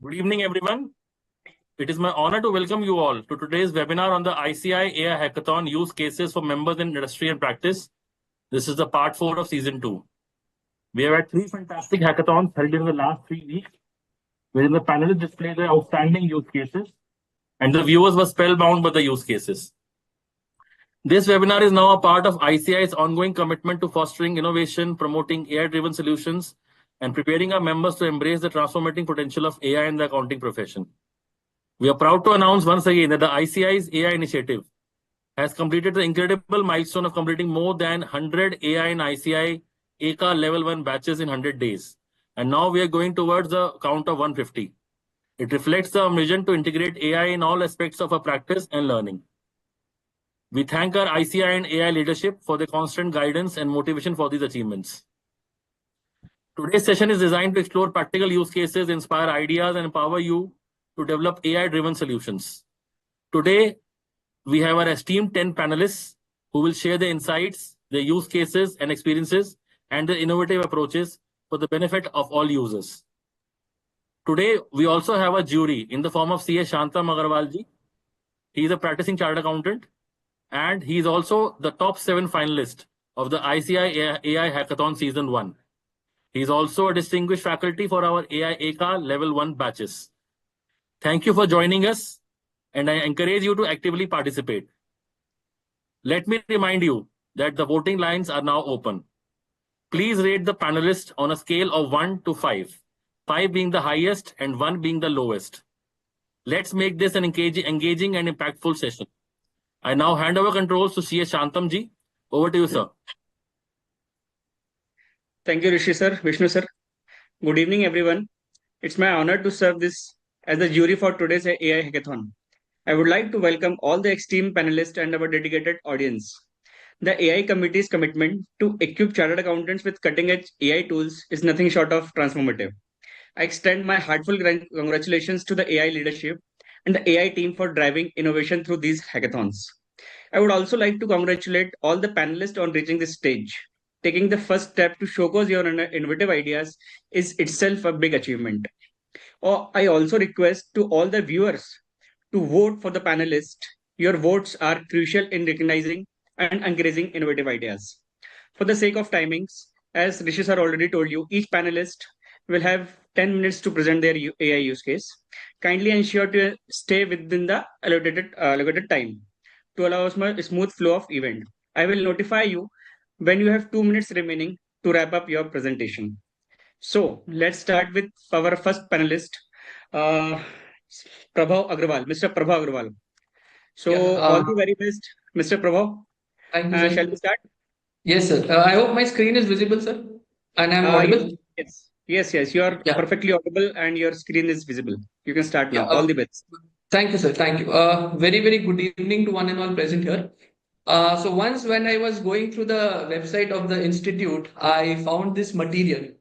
Good evening, everyone. It is my honor to welcome you all to today's webinar on the ICAI AI Hackathon use cases for members in industry and practice. This is the part 4 of season 2. We have had 3 fantastic hackathons held in the last 3 weeks, wherein the panelists displayed their outstanding use cases and the viewers were spellbound by the use cases. This webinar is now a part of ICAI's ongoing commitment to fostering innovation, promoting AI-driven solutions, and preparing our members to embrace the transformating potential of AI in the accounting profession. We are proud to announce once again that the ICAI's AI initiative has completed the incredible milestone of completing more than 100 AI and ICAI ACA Level 1 batches in 100 days. And now we are going towards the count of 150. It reflects our vision to integrate AI in all aspects of our practice and learning. We thank our ICAI and AI leadership for their constant guidance and motivation for these achievements. Today's session is designed to explore practical use cases, inspire ideas, and empower you to develop AI-driven solutions. Today, we have our esteemed 10 panelists who will share their insights, their use cases and experiences, and their innovative approaches for the benefit of all users. Today, we also have a jury in the form of CA Shantam Agarwal ji. He is a practicing chartered accountant, and he is also the top 7 finalist of the ICAI AI Hackathon Season 1. He is also a distinguished faculty for our AI ACA Level 1 batches. Thank you for joining us, and I encourage you to actively participate. Let me remind you that the voting lines are now open. Please rate the panelists on a scale of 1 to 5, 5 being the highest and 1 being the lowest. Let's make this an engaging and impactful session. I now hand over controls to CA Shantam ji. Over to you, sir. Thank you, Rishi sir, Vishnu sir. Good evening, everyone. It's my honor to serve this as the jury for today's AI Hackathon. I would like to welcome all the esteemed panelists and our dedicated audience. The AI committee's commitment to equip chartered accountants with cutting-edge AI tools is nothing short of transformative. I extend my heartfelt congratulations to the AI leadership and the AI team for driving innovation through these hackathons. I would also like to congratulate all the panelists on reaching this stage. Taking the first step to showcase your innovative ideas is itself a big achievement. I also request to all the viewers to vote for the panelists. Your votes are crucial in recognizing and encouraging innovative ideas. For the sake of timings, as Rishi sir already told you, each panelist will have 10 minutes to present their AI use case. Kindly ensure to stay within the allocated time to allow a smooth flow of event. I will notify you when you have 2 minutes remaining to wrap up your presentation. So let's start with our first panelist, Prabhav Agrawal, Mr. Prabhav Agrawal. So all the very best, Mr. Prabhav. Thank you, sir. Shall we start? Yes, sir. I hope my screen is visible, sir. And I'm audible? Yes. You are perfectly audible and your screen is visible. You can start now. All the best. Thank you, sir. Thank you. Very, very good evening to one and all present here. So once when I was going through the website of the institute, I found this material.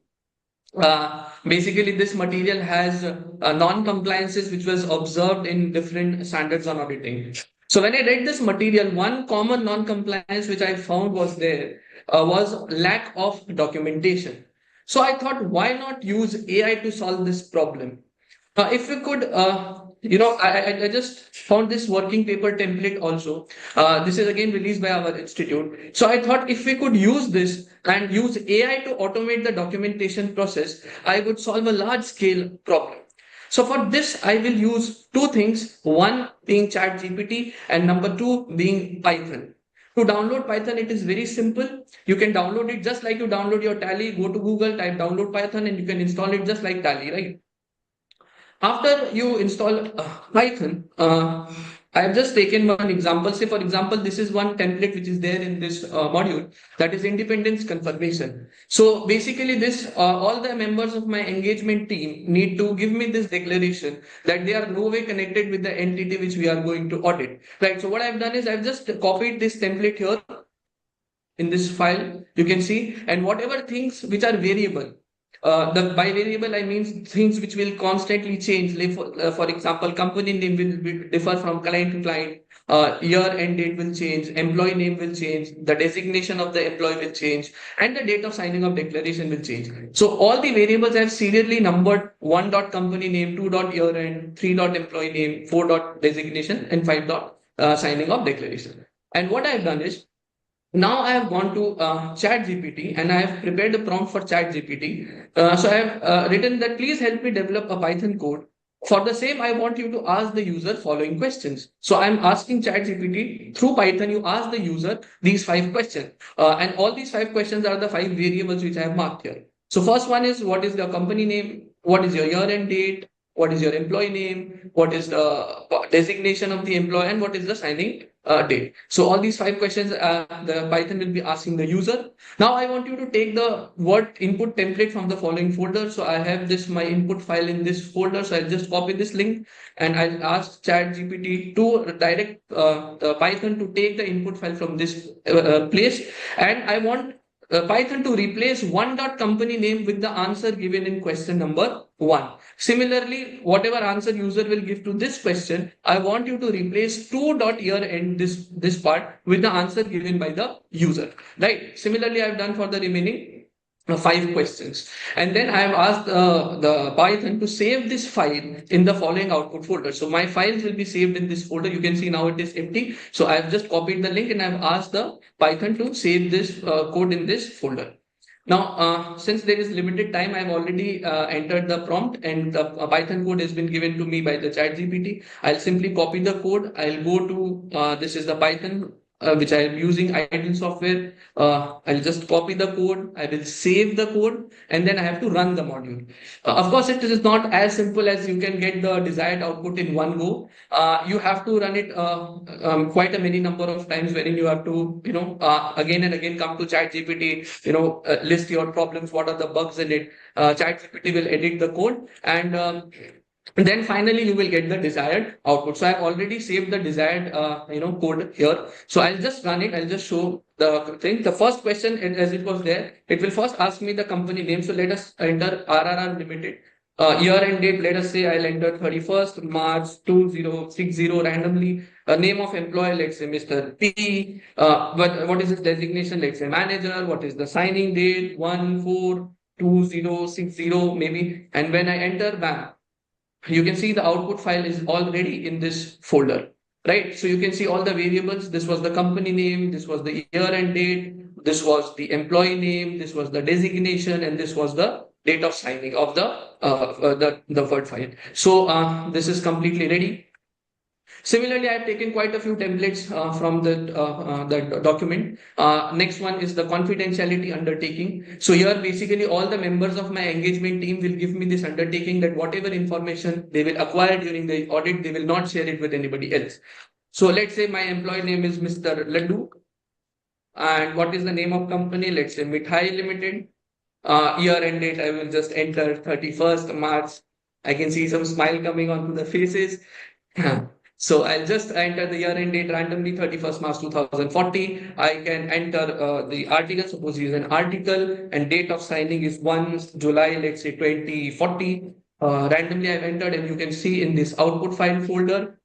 Basically, this material has non-compliances which was observed in different standards on auditing. So when I read this material, one common non-compliance which I found was there was lack of documentation. So I thought, why not use AI to solve this problem? If we could, I just found this working paper template also. This is again released by our institute. So I thought if we could use this and use AI to automate the documentation process, I would solve a large scale problem. So for this, I will use 2 things. One being ChatGPT and number 2 being Python. To download Python, it is very simple. You can download it just like you download your Tally. Go to Google, type download Python, and you can install it just like Tally, right? After you install Python, I have just taken one example. Say, for example, this is one template which is there in this module, that is independence confirmation. So basically this, all the members of my engagement team need to give me this declaration that they are no way connected with the entity which we are going to audit. Right. So what I've done is I've just copied this template here in this file, you can see, and whatever things which are variable, by variable, I mean things which will constantly change. Like for example, company name will differ from client to client, year end date will change, employee name will change, the designation of the employee will change, and the date of signing of declaration will change. So all the variables I have serially numbered: 1 dot company name, 2 dot year end, 3 dot employee name, 4 dot designation, and 5 dot signing of declaration. And what I have done is, now I have gone to ChatGPT and I have prepared a prompt for ChatGPT. So I have written that please help me develop a Python code. For the same, I want you to ask the user following questions. So I'm asking ChatGPT through Python, you ask the user these 5 questions. And all these 5 questions are the 5 variables which I have marked here. So first one is, what is the company name? What is your year end date? What is your employee name? What is the designation of the employee? And what is the signing date? So all these 5 questions, the Python will be asking the user. Now I want you to take the word input template from the following folder. So I have this, my input file in this folder. So I'll just copy this link and I'll ask ChatGPT to direct the Python to take the input file from this place. And I want Python to replace 1 dot company name with the answer given in question number 1. Similarly, whatever answer user will give to this question, I want you to replace 2 dot year end, this part, with the answer given by the user. Right. Similarly, I've done for the remaining 5 questions. And then I have asked the Python to save this file in the following output folder. So my files will be saved in this folder. You can see now it is empty. So I've just copied the link and I've asked the Python to save this code in this folder. Now, since there is limited time, I've already entered the prompt and the Python code has been given to me by the ChatGPT. I'll simply copy the code. I'll go to, this is the Python which I am using, idle software. I'll just copy the code. I will save the code and then I have to run the module. Of course, it is not as simple as you can get the desired output in one go. You have to run it quite a many number of times, wherein you have to, again and again come to ChatGPT, list your problems, what are the bugs in it. ChatGPT will edit the code and then finally you will get the desired output. So I've already saved the desired code here. So I'll just run it. I'll just show the thing. The first question, as it was there, it will first ask me the company name. So let us enter RRR Limited. Year and date, let us say I'll enter 31st March 2060 randomly. Name of employee, let's say Mr. P. What is his designation? Let's say manager. What is the signing date? 1/4/2060 maybe. And when I enter, bam, you can see the output file is already in this folder, right? So you can see all the variables. This was the company name, this was the year and date, this was the employee name, this was the designation, and this was the date of signing of the Word file. So this is completely ready. Similarly, I have taken quite a few templates from the document. Next one is the confidentiality undertaking. So here, basically, all the members of my engagement team will give me this undertaking that whatever information they will acquire during the audit, they will not share it with anybody else. So let's say my employee name is Mr. Laddu. And what is the name of company? Let's say Mithai Limited. Year and date, I will just enter 31st March. I can see some smile coming onto the faces. So I'll just enter the year end date randomly, 31st March 2040. I can enter the article, suppose use an article, and date of signing is 1 July, let's say 2040. Randomly I've entered, and you can see in this output file folder,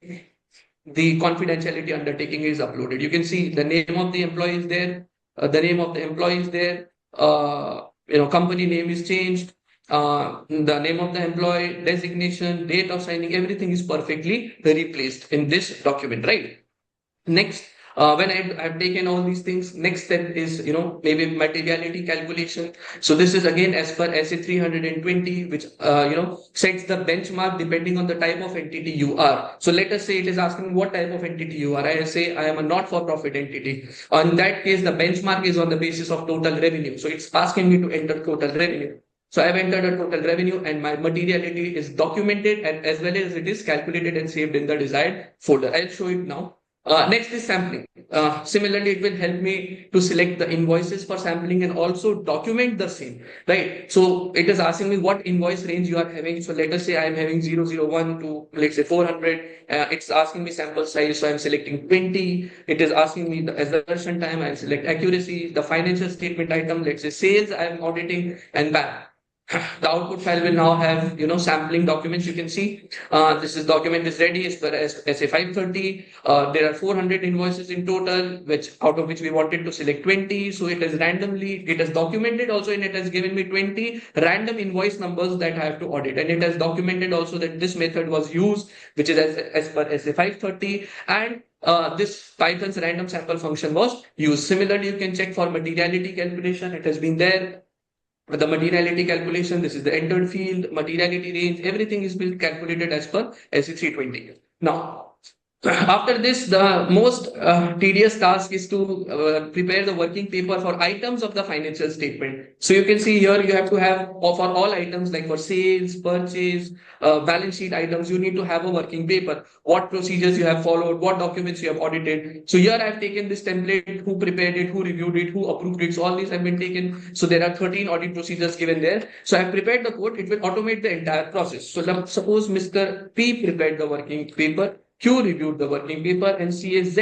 the confidentiality undertaking is uploaded. You can see the name of the employee is there, the name of the employee is there, company name is changed, the name of the employee, designation, date of signing, everything is perfectly replaced in this document, right? Next, when I've taken all these things, next step is, maybe materiality calculation. So this is again as per SA 320, which, sets the benchmark depending on the type of entity you are. So let us say it is asking what type of entity you are. I say I am a not-for-profit entity. In that case, the benchmark is on the basis of total revenue. So it's asking me to enter total revenue. So I've entered a total revenue and my materiality is documented, and as well as it is calculated and saved in the desired folder. I'll show it now. Next is sampling. Similarly, it will help me to select the invoices for sampling and also document the same, right? So it is asking me what invoice range you are having. So let us say I am having 001 to, let's say, 400. It's asking me sample size, so I'm selecting 20. It is asking me the assertion time, I'll select accuracy. The financial statement item, let's say sales, I'm auditing, and bam. The output file will now have, sampling documents. You can see this is document is ready as per SA 530. There are 400 invoices in total, which out of which we wanted to select 20. So it has documented also, and it has given me 20 random invoice numbers that I have to audit. And it has documented also that this method was used, which is as per SA 530. And this Python's random sample function was used. Similarly, you can check for materiality calculation. It has been there. The materiality calculation, this is the entered field, materiality range, everything is being calculated as per SE320. Now, after this, the most tedious task is to prepare the working paper for items of the financial statement. So you can see here you have to have for all items like for sales, purchase, balance sheet items, you need to have a working paper. What procedures you have followed, what documents you have audited. So here I have taken this template, who prepared it, who reviewed it, who approved it. So all these have been taken. So there are 13 audit procedures given there. So I have prepared the code. It will automate the entire process. So suppose Mr. P prepared the working paper. Q reviewed the working paper and CAZ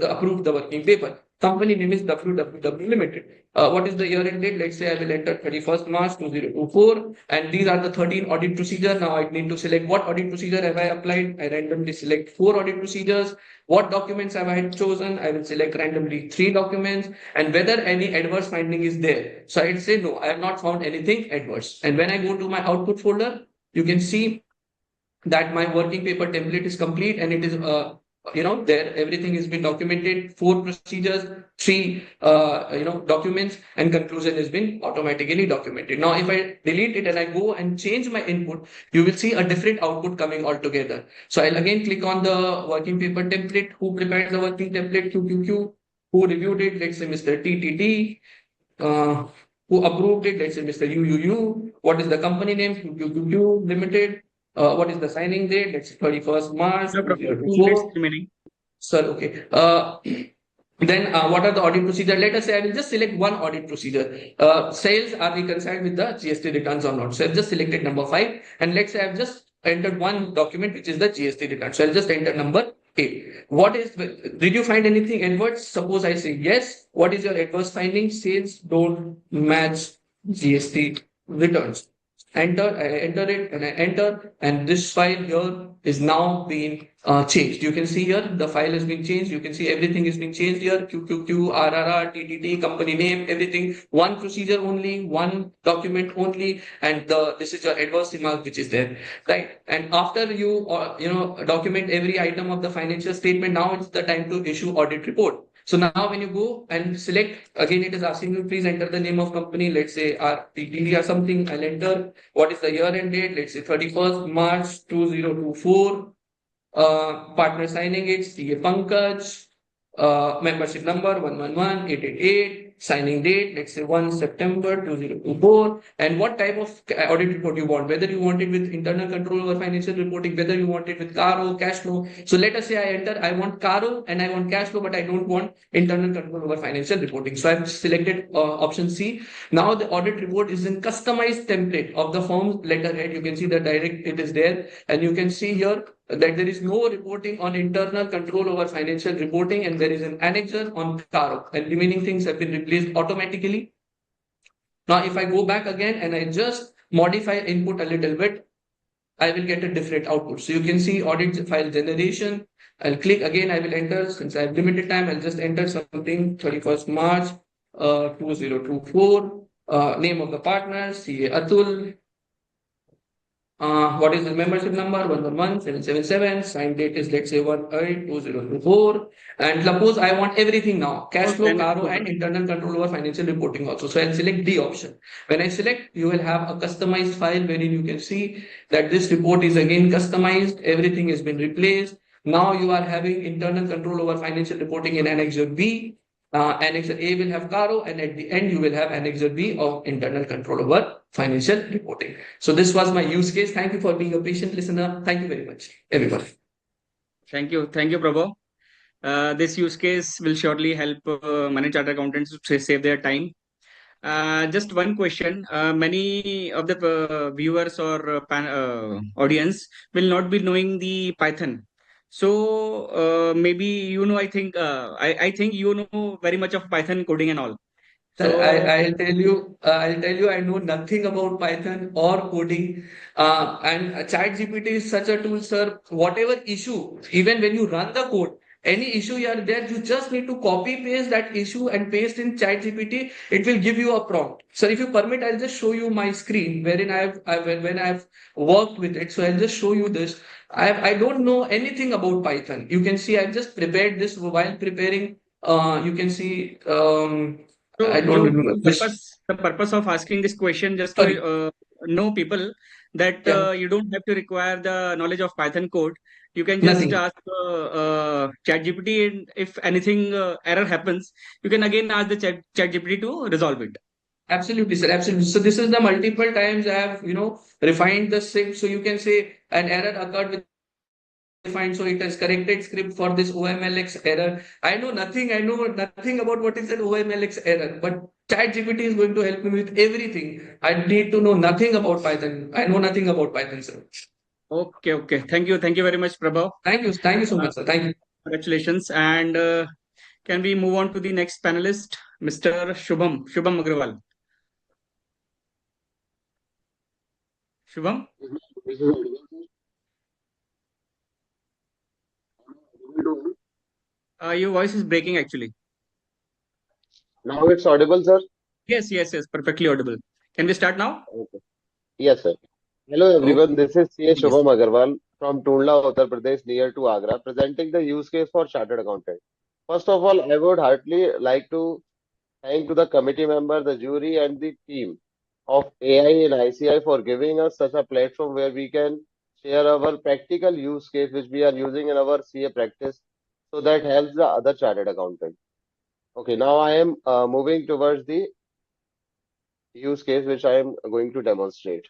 approved the working paper. Company name is WWW Limited. What is the year end date? Let's say I will enter 31st March 2024, and these are the 13 audit procedures. Now I need to select what audit procedure have I applied. I randomly select 4 audit procedures. What documents have I chosen? I will select randomly 3 documents, and whether any adverse finding is there. So I'd say no, I have not found anything adverse. And when I go to my output folder, you can see that my working paper template is complete, and it is there everything has been documented. 4 procedures, 3 documents, and conclusion has been automatically documented. Now if I delete it and I go and change my input, you will see a different output coming altogether. So I'll again click on the working paper template. Who prepared the working template? QQQ. Who reviewed it? Let's say Mr. TTT. Who approved it? Let's say Mr. UUU. What is the company name? QQQ Limited. What is the signing date? Let's say 31st March. No problem. 2 minutes remaining. Sir, okay. Then what are the audit procedure? Let us say I will just select one audit procedure. Sales are reconciled with the GST returns or not. So I've just selected number 5, and let's say I've just entered one document which is the GST return. So I'll just enter number 8. Did you find anything adverse? Suppose I say yes. What is your adverse finding? Sales don't match GST returns. Enter, I enter it, and I enter, and this file here is now being changed. You can see here the file has been changed. You can see everything is being changed here. QQQ, RRR, TTT, company name, everything. One procedure only, one document only, and this is your adverse remark which is there, right? And after you document every item of the financial statement, now it's the time to issue audit report. So now when you go and select, again it is asking you please enter the name of company. Let's say RTTD or something. I'll enter. What is the year end date? Let's say 31st March 2024. Partner signing it, CA Pankaj. Membership number 111888. Signing date, let's say 1 September 2024. And what type of audit report you want, whether you want it with internal control over financial reporting, whether you want it with CARO, cash flow. So let us say I enter, I want CARO and I want cash flow, but I don't want internal control over financial reporting. So I've selected option C. Now the audit report is in customized template of the firm's letterhead. You can see the direct, it is there. And you can see here that there is no reporting on internal control over financial reporting, and there is an annexure on CARO, and remaining things have been replaced automatically. Now, if I go back again and I just modify input a little bit, I will get a different output. So you can see audit file generation. I'll click again. I will enter, since I have limited time, I'll just enter something 31st March 2024. Name of the partner, CA Atul. What is the membership number? 111777. Sign date is, let's say, 1/8/2024. And suppose I want everything now: cash flow, CARO, and internal control over financial reporting also. So I'll select D option. When I select, you will have a customized file wherein you can see that this report is again customized. Everything has been replaced. Now you are having internal control over financial reporting in Annexure B. Annexure A will have CARO, and at the end you will have Annexure B of internal control over financial reporting. So this was my use case. Thank you for being a patient listener. Thank you very much, everybody. Thank you, Prabhu. This use case will surely help many chartered accountants to save their time. Just one question. Many of the viewers or audience will not be knowing the Python. So maybe I think I think you know very much of Python coding and all. Sir, So I'll tell you, I know nothing about Python or coding. And ChatGPT is such a tool, sir. Whatever issue, even when you run the code, any issue you are there, you just need to copy paste that issue and paste in ChatGPT. It will give you a prompt. So if you permit, I'll just show you my screen wherein when I've worked with it. So I'll just show you this. I don't know anything about Python. You can see I've just prepared this while preparing. You can see. I So, don't so remember this. the purpose of asking this question just to Sorry. know people that Yeah, you don't have to require the knowledge of Python code. You can just nothing. ask ChatGPT, and if anything error happens, you can again ask the ChatGPT to resolve it. Absolutely, sir. Absolutely. So this is the multiple times I have, refined the script. So you can say an error occurred with defined. So it has corrected script for this OMLX error. I know nothing. I know nothing about what is an OMLX error, but ChatGPT is going to help me with everything. I need to know nothing about Python. I know nothing about Python, sir. Okay, okay. Thank you very much, Prabha. Thank you so Uh, much, sir. Thank you. Congratulations. And can we move on to the next panelist, Mr. Shubham Agrawal? Shubham, This is audible, sir. your voice is breaking actually. Now it's audible, sir. Yes. Perfectly audible. Can we start now? Okay. Yes, sir. Hello, Okay. everyone. This is CA Yes. Shubham Agarwal from Tundla, Uttar Pradesh, near to Agra, presenting the use case for chartered accountant. First of all, I would heartily like to thank to the committee member, the jury, and the team of AI and ICI for giving us such a platform where we can share our practical use case which we are using in our CA practice, so that helps the other chartered accountant. Okay, now I am moving towards the use case which I am going to demonstrate.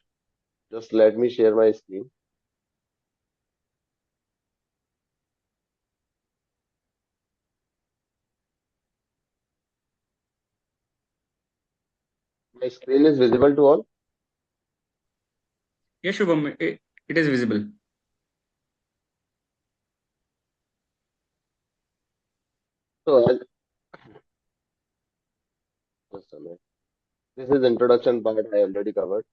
Just let me share my screen. My screen is visible to all. Yes, Shubham, it is visible. So, just a minute. This is introduction part I already covered.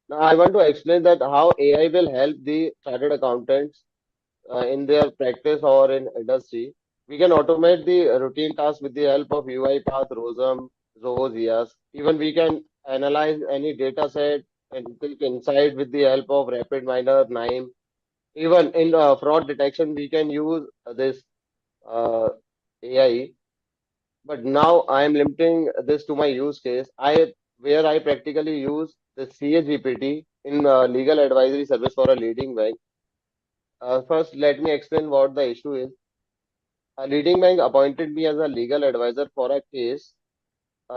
Now I want to explain that how AI will help the chartered accountants in their practice or in industry. We can automate the routine tasks with the help of UiPath, Rosum, Zoho, Zias. Even we can analyze any data set and take insight with the help of RapidMiner, NIME. Even in fraud detection, we can use this uh, AI. But now I am limiting this to my use case. Where I practically use the CA-GPT in legal advisory service for a leading bank. First, let me explain what the issue is. A leading bank appointed me as a legal advisor for a case.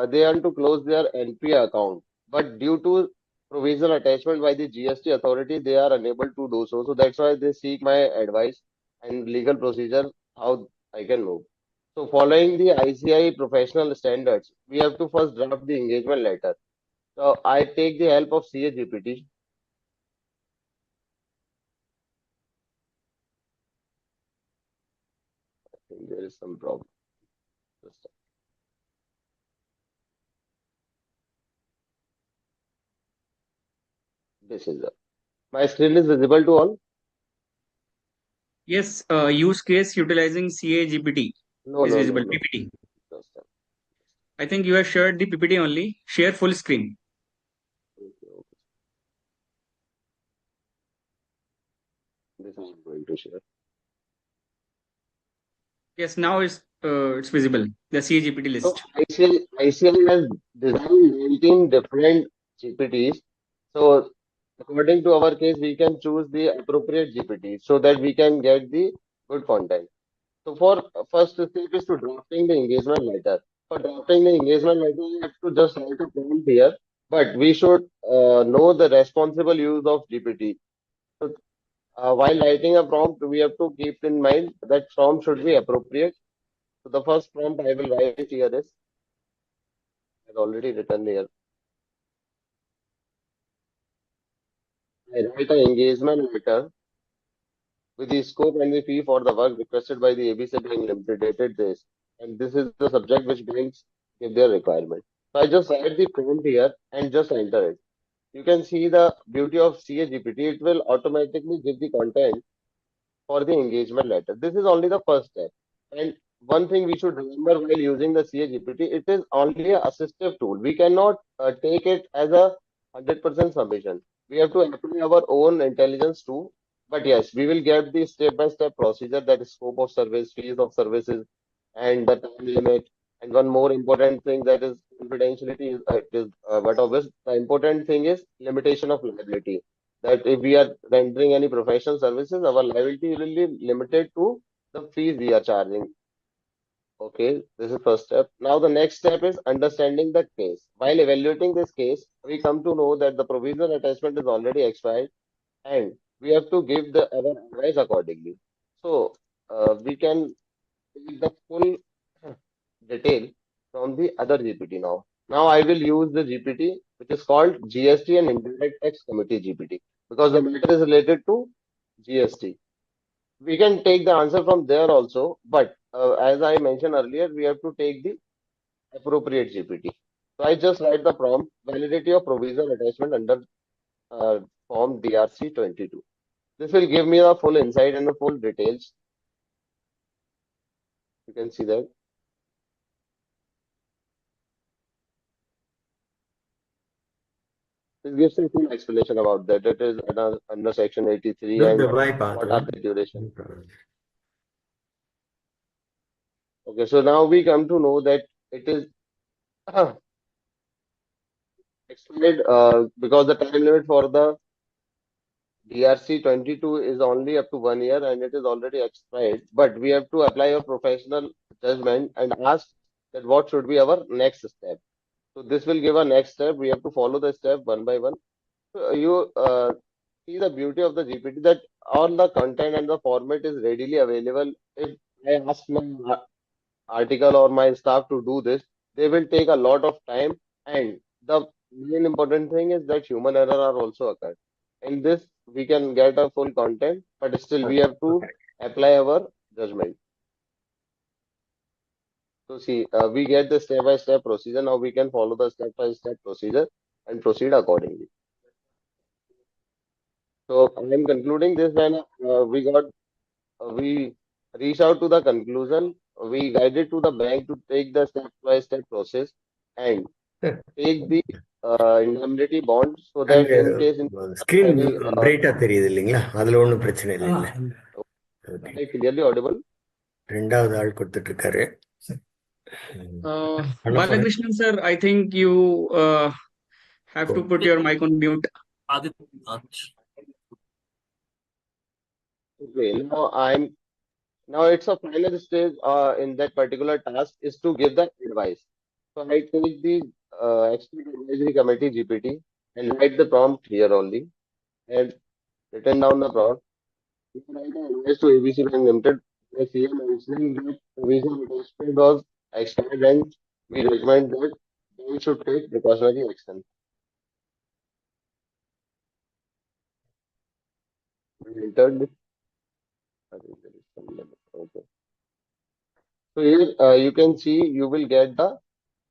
They want to close their NP account, but due to provisional attachment by the GST authority, they are unable to do so. So that's why they seek my advice and legal procedure how I can move. So following the ICAI professional standards, we have to first draft the engagement letter. So I take the help of CA-GPT. I think there is some problem. Just- This is my screen is visible to all. Yes, use case utilizing CA-GPT No, is no, no, visible. no. PPT. Just a- I think you have shared the PPT only. Share full screen. okay, okay. This is going to share. Yes, now it's visible. The CA-GPT So list. ICL has designed 19 different GPTs. So according to our case, we can choose the appropriate GPT so that we can get the good content. So for first step is to drafting the engagement letter. For drafting the engagement letter, we have to just write a prompt here, but we should know the responsible use of GPT. So while writing a prompt, we have to keep in mind that prompt should be appropriate. So the first prompt I will write here is, I've already written here. I write an engagement letter with the scope and the fee for the work requested by the ABC Bank Limited dated this. And this is the subject which banks give their requirement. So I just write the prompt here and just enter it. You can see the beauty of CA-GPT. It will automatically give the content for the engagement letter. This is only the first step. And one thing we should remember while using the CA-GPT, it is only a assistive tool. We cannot take it as a 100% submission. We have to apply our own intelligence too. But yes, we will get the step-by-step procedure, that is scope of service, fees of services, and the time limit. And one more important thing, that is confidentiality. But obviously the important thing is limitation of liability, that if we are rendering any professional services, our liability will be limited to the fees we are charging. Okay, this is first step. Now the next step is understanding the case. While evaluating this case, we come to know that the provisional attachment is already expired and we have to give our advice accordingly. So we can take the full detail from the other GPT now. Now I will use the GPT which is called GST and Indirect Tax Committee GPT, because the matter is related to GST. We can take the answer from there also, but as I mentioned earlier, we have to take the appropriate GPT. So I just write the prompt: validity of provisional attachment under form DRC 22. This will give me the full insight and the full details. You can see that. This gives a full explanation about that. It is under section 83 and what are the duration. Okay, so now we come to know that it is expired because the time limit for the DRC 22 is only up to 1 year and it is already expired. But we have to apply a professional judgment and ask that what should be our next step. So this will give a next step. We have to follow the step one by one. So you see the beauty of the GPT, that all the content and the format is readily available. If I ask my article or my staff to do this, they will take a lot of time. And the main important thing is that human error are also occurred. In this, we can get a full content, but still we have to apply our judgment. So see, we get the step-by-step procedure. Now we can follow the step-by-step procedure and proceed accordingly. So I am concluding this when we reach out to the conclusion. We guided to the bank to take the step-by-step process and take the indemnity bond, so that in case screen any பிரைட்டா தெரியுது இல்லைங்களா? அதுல ஒன்றும் பிரச்சனை இல்லை. clearly audible. ரெண்டாவது ஆள் கொடுத்துட்டு இருக்காரு. Balakrishnan sir, I think you have to put your mic on mute. Okay, now it's a final stage in that particular task is to give the advice. So I take the expert advisory committee GPT and write the prompt here only and written down the prompt. We write the advice to ABC Bank Limited. The CA mentioning that provisional attachment was expired and we recommend that they should take precautionary action. We entered this. I think there is some limit. Okay. So here you can see you will get the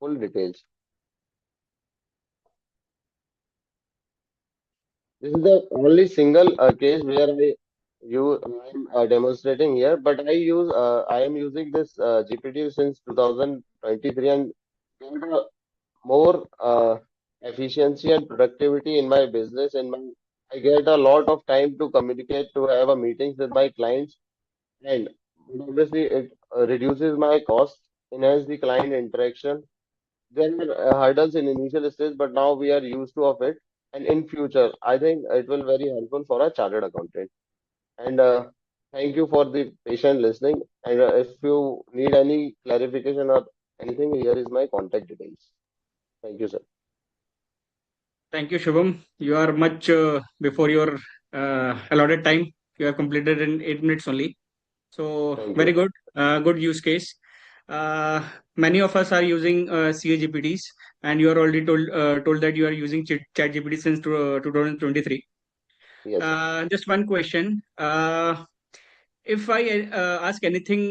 full details. This is the only single case where I am demonstrating here, but I am using this GPT since 2023 and get a more efficiency and productivity in my business. I get a lot of time to communicate, to have a meetings with my clients, and obviously it reduces my cost, enhance the client interaction. There are hurdles in initial stage, but now we are used to of it. And in future, I think it will very helpful for a chartered accountant. And thank you for the patient listening. And if you need any clarification or anything, here is my contact details. Thank you, sir. Thank you, Shubham. You are much before your allotted time. You have completed in 8 minutes only. So very good, good use case. Many of us are using CA-GPTs, and you are already told that you are using ChatGPT since 2023. Yes. Just one question. If I ask anything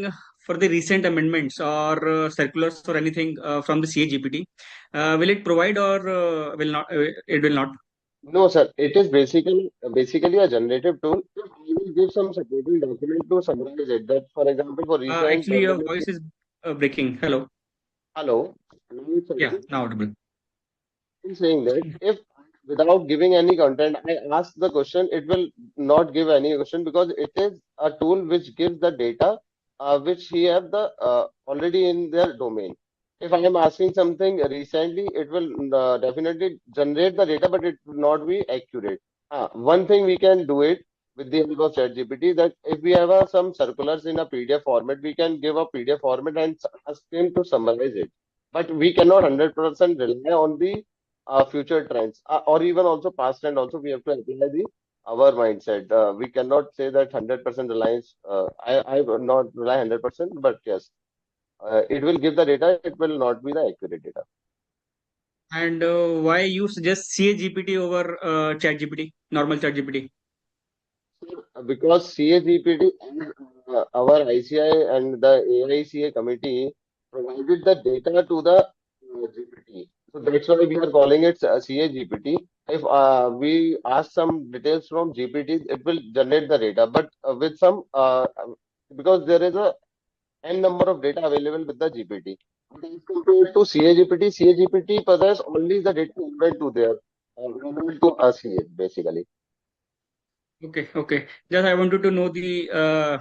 for the recent amendments or circulars or anything from the CA-GPT? Will it provide or will not? It will not. No, sir. It is basically a generative tool. I will give some supporting document to summarize it. That, for example, for recent Actually, your voice is breaking. Hello. hello, now it's Yeah, audible. now audible. I'm saying that if without giving any content, I ask the question, it will not give any question because it is a tool which gives the data which he have the already in their domain. If I am asking something recently, it will definitely generate the data, but it will not be accurate. One thing we can do it with the help of ChatGPT, that if we have some circulars in a PDF format, we can give a PDF format and ask him to summarize it. But we cannot 100% rely on the future trends or even also past trend also we have to apply the our mindset. We cannot say that 100% reliance. I will not rely 100%, but yes, it will give the data. It will not be the accurate data. And why you suggest CA-GPT over ChatGPT, normal ChatGPT? Because CA-GPT and our ICI and the AICA committee provided the data to the GPT. So that's why we are calling it CA-GPT. If we ask some details from GPT, it will generate the data. But with some, because there is a n number of data available with the GPT. But as compared to CA-GPT, CA-GPT possess only the data relevant to their relevant to us here, basically. Okay. Just I wanted to know the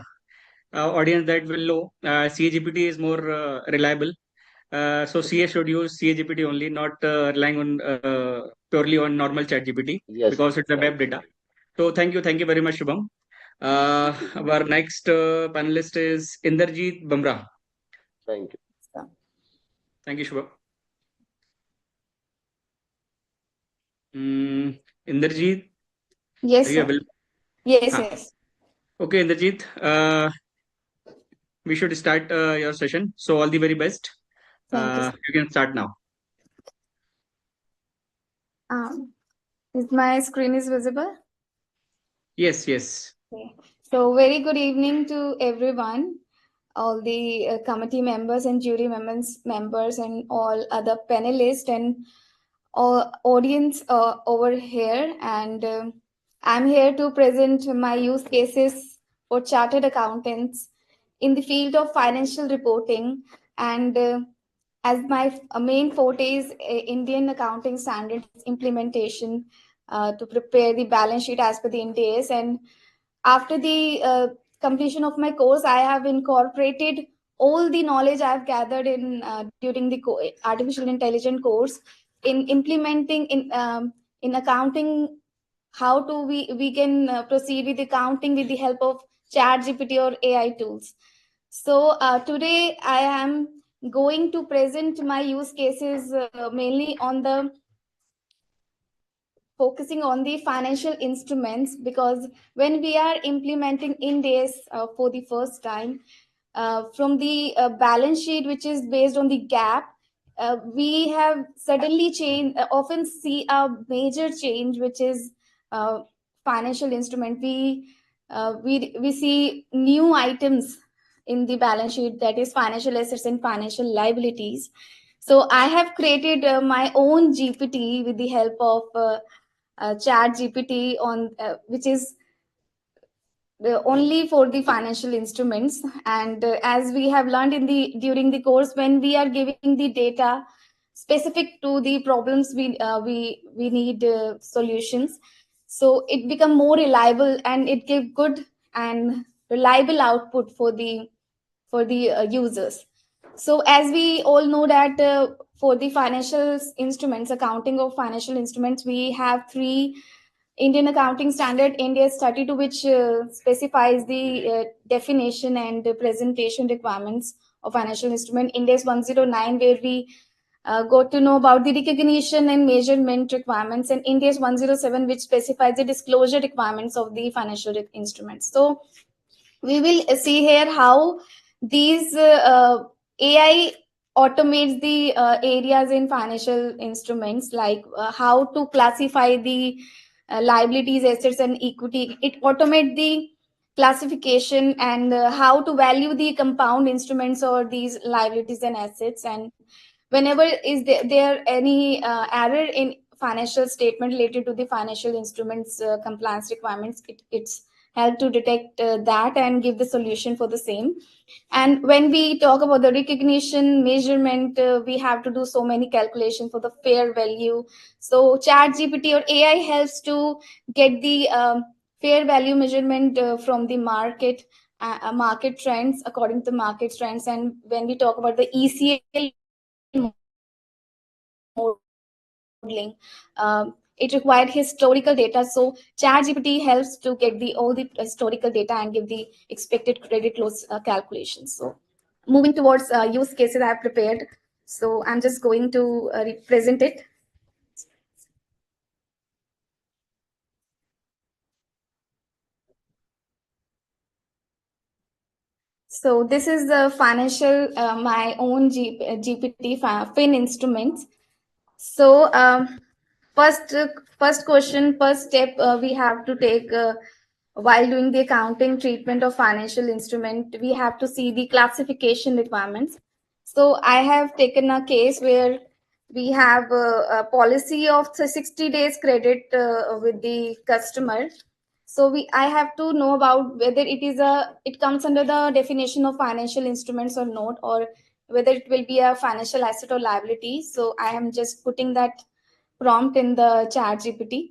audience that will know CA-GPT is more reliable. So CA should use CA-GPT only, not relying on purely on normal ChatGPT Yes, because it's a right. web data. So thank you very much, Shubham. Our next panelist is Inderjeet Bamra. Thank you. Thank you, Shubham. Inderjeet, Yes, are you sir. available? Yes, Ah. yes. Okay, Inderjeet, we should start your session. So all the very best. Thank you, sir. You can start now. Is my screen is visible? Yes. Okay. So very good evening to everyone, all the committee members and jury members and all other panelists and all audience over here. And I'm here to present my use cases for chartered accountants in the field of financial reporting. And as my main forte is Indian accounting standards implementation to prepare the balance sheet as per the Ind AS. And after the completion of my course, I have incorporated all the knowledge I've gathered in during the artificial intelligence course in implementing in accounting. How to we can proceed with accounting with the help of ChatGPT or AI tools. So today I am going to present my use cases mainly on the focusing on the financial instruments, because when we are implementing Ind AS for the first time, from the balance sheet which is based on the gap, we have suddenly changed, often see a major change which is financial instrument. We see new items in the balance sheet, that is financial assets and financial liabilities. So I have created my own GPT with the help of ChatGPT on which is only for the financial instruments. And as we have learned in the during the course, when we are giving the data specific to the problems we need solutions, so it become more reliable and it give good and reliable output for the users. So as we all know that for the financial instruments, accounting of financial instruments, we have three Indian accounting standard, Ind-AS 32, which specifies the definition and presentation requirements of financial instrument. Ind-AS 109, where we got to know about the recognition and measurement requirements, and Ind-AS 107, which specifies the disclosure requirements of the financial instruments. So we will see here how these AI automates the areas in financial instruments, like how to classify the liabilities, assets, and equity. It automates the classification and how to value the compound instruments or these liabilities and assets. And whenever is there any error in financial statement related to the financial instruments compliance requirements, it's help to detect that and give the solution for the same. And when we talk about the recognition measurement, we have to do so many calculations for the fair value. So ChatGPT or AI helps to get the fair value measurement from the market market trends, according to market trends. And when we talk about the ECL modeling, it required historical data. So ChatGPT helps to get the all the historical data and give the expected credit loss calculations. So moving towards use cases I have prepared. So I'm just going to present it. So this is the financial, my own GPT Fin instruments. So first question, first step we have to take while doing the accounting treatment of financial instrument, we have to see the classification requirements. So I have taken a case where we have a policy of 60 days credit with the customer. So I have to know about whether it comes under the definition of financial instruments or not, or whether it will be a financial asset or liability. So I am just putting that prompt in the ChatGPT.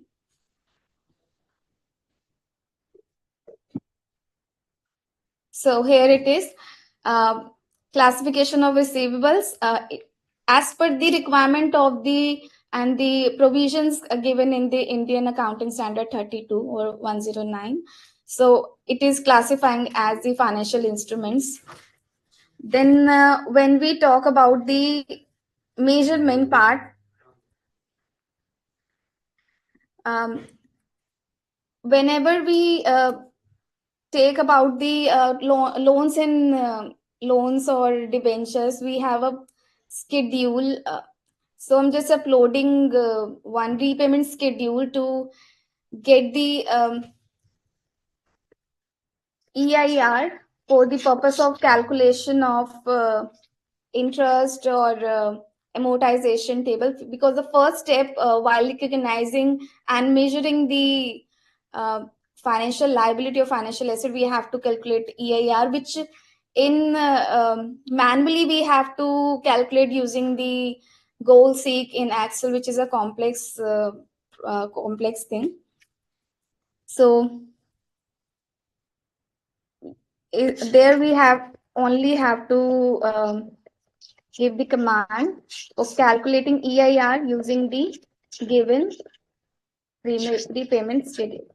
So here it is, classification of receivables as per the requirement of the and the provisions given in the Indian Accounting Standard 32 or 109. So it is classifying as the financial instruments. Then when we talk about the measurement part, whenever we take about the loans and loans or debentures, we have a schedule. So I'm just uploading one repayment schedule to get the EIR for the purpose of calculation of interest or amortization table, because the first step while recognizing and measuring the financial liability or financial asset, we have to calculate EIR, which in manually we have to calculate using the goal seek in Excel, which is a complex complex thing. So there we only have to give the command of calculating EIR using the given repayment schedule.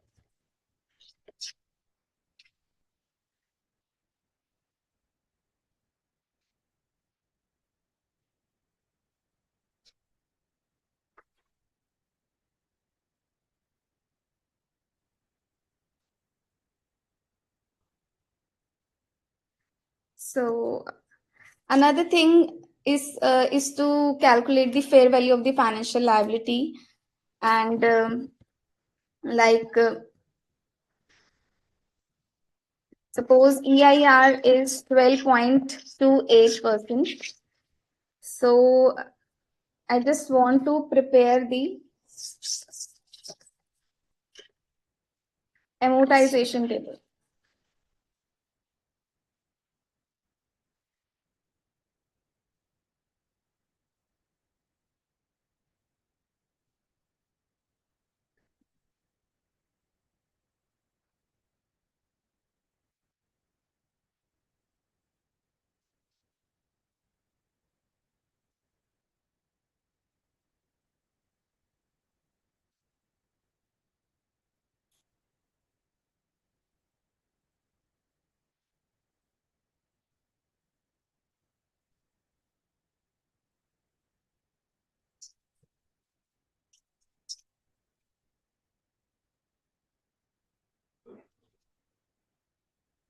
So another thing is to calculate the fair value of the financial liability, and suppose EIR is 12.28%. So I just want to prepare the amortization table.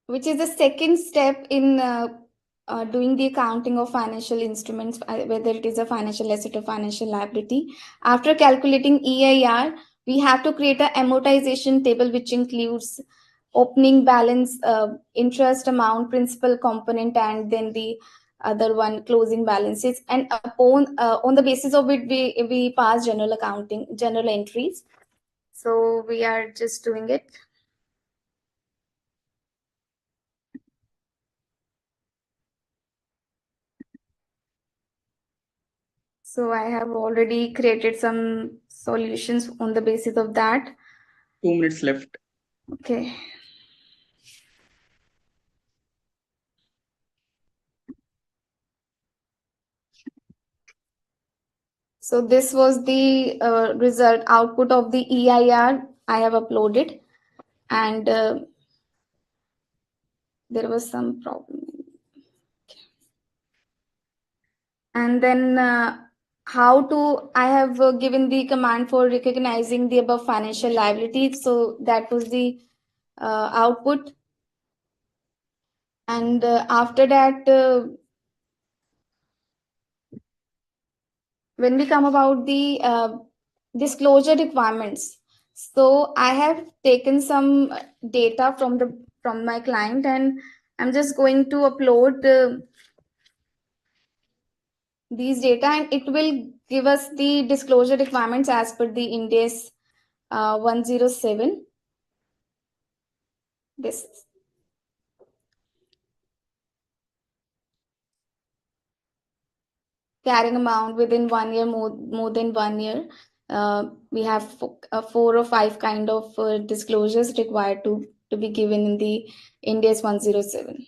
Which is the second step in doing the accounting of financial instruments, whether it is a financial asset or financial liability. After calculating EIR, we have to create an amortization table, which includes opening balance, interest amount, principal component, and then the other one closing balances. And upon on the basis of it, we pass general accounting, general entries. So we are just doing it. So I have already created some solutions on the basis of that. 2 minutes left. Okay. So this was the result output of the EIR I have uploaded, and there was some problem. And then how to, I have given the command for recognizing the above financial liabilities. So that was the output. And after that, when we come about the disclosure requirements, so I have taken some data from my client, and I'm just going to upload these data, and it will give us the disclosure requirements as per the Ind AS 107. This carrying amount within 1 year, more than 1 year. We have 4 or 5 kind of disclosures required to be given in the Ind AS 107.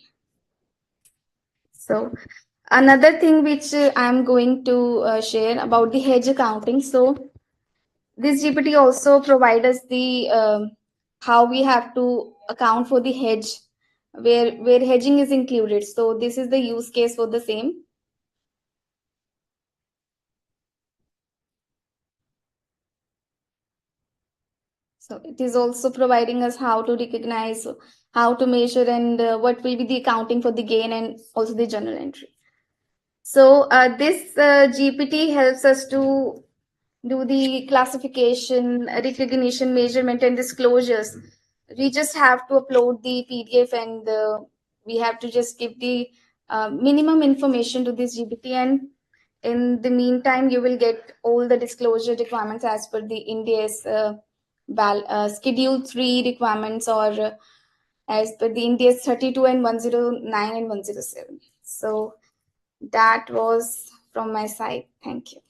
So another thing which I'm going to share about the hedge accounting. So this GPT also provides us the how we have to account for the hedge, where hedging is included. So this is the use case for the same. So it is also providing us how to recognize, how to measure, and what will be the accounting for the gain, and also the journal entry. So this GPT helps us to do the classification, recognition, measurement, and disclosures. We just have to upload the PDF, and we have to just give the minimum information to this GPT. And in the meantime, you will get all the disclosure requirements as per the Ind AS Schedule 3 requirements, or as per the Ind AS 32 and 109 and 107. So that was from my side. Thank you.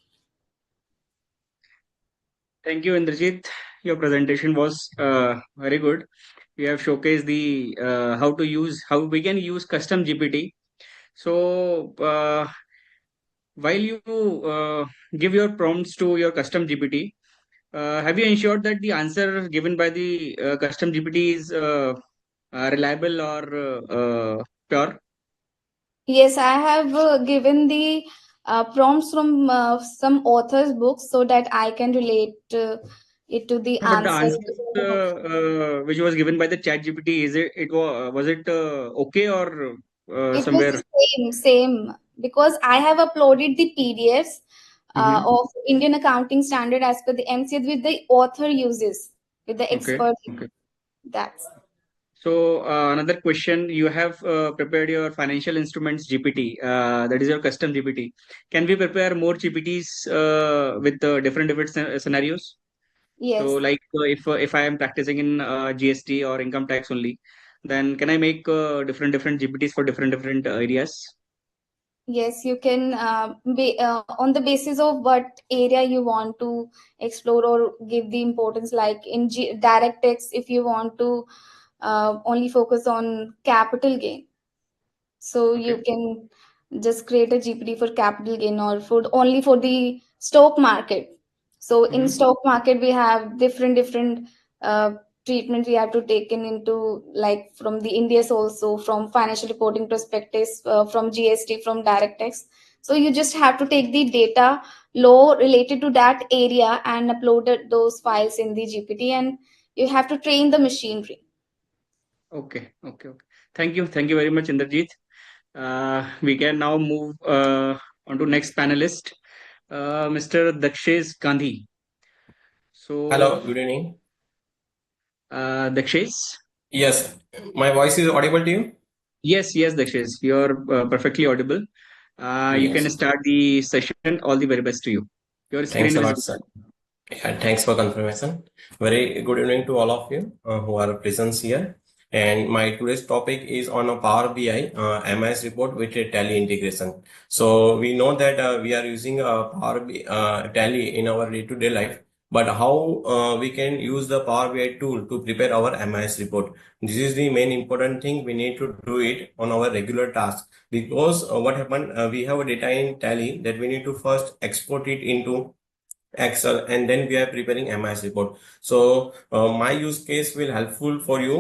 Thank you, Indrajit. Your presentation was very good. You have showcased the how we can use custom GPT. So while you give your prompts to your custom GPT, have you ensured that the answer given by the custom GPT is reliable or pure? Yes, I have given the prompts from some authors' books so that I can relate it to the No, but the answers. answer which was given by the chat GPT, was it okay or It was somewhere? the same, because I have uploaded the PDFs Mhm. of Indian accounting standard as per the MCA with the author uses, with the Okay. expert. Okay. That's So another question, you have prepared your financial instruments GPT, that is your custom GPT. Can we prepare more GPTs with different scenarios? yes. So like if I am practicing in GST or income tax only, then can I make different GPTs for different areas? Yes, you can be on the basis of what area you want to explore or give the importance. Like in direct tax, if you want to only focus on capital gain, so you Okay. can just create a GPT for capital gain, or for only for the stock market. So in Mhm. stock market, we have different uh, treatment we have to take into, like from the India's, also from financial reporting perspectives, from GST, from direct tax. So you just have to take the data law related to that area and upload those files in the GPT, and you have to train the machinery. Okay. Okay. Okay. Thank you very much, Indrajit. We can now move on to next panelist, Mr. Dakshesh Gandhi. So, Hello, good evening. Dakshesh, Yes, my voice is audible to you? Yes, Dakshish, you're perfectly audible. You can Yes. start the session. All the very best to you. Your Thanks screen a is lot, visible. sir. Yeah, thanks for confirmation. Very good evening to all of you who are present here. And my today's topic is on a Power BI MIS report with a Tally integration. So we know that we are using a Power BI, Tally in our day-to-day life, but how we can use the Power BI tool to prepare our MIS report. This is the main important thing. We need to do it on our regular task because what happened, we have a data in Tally that we need to first export it into Excel, and then we are preparing MIS report. So my use case will helpful for you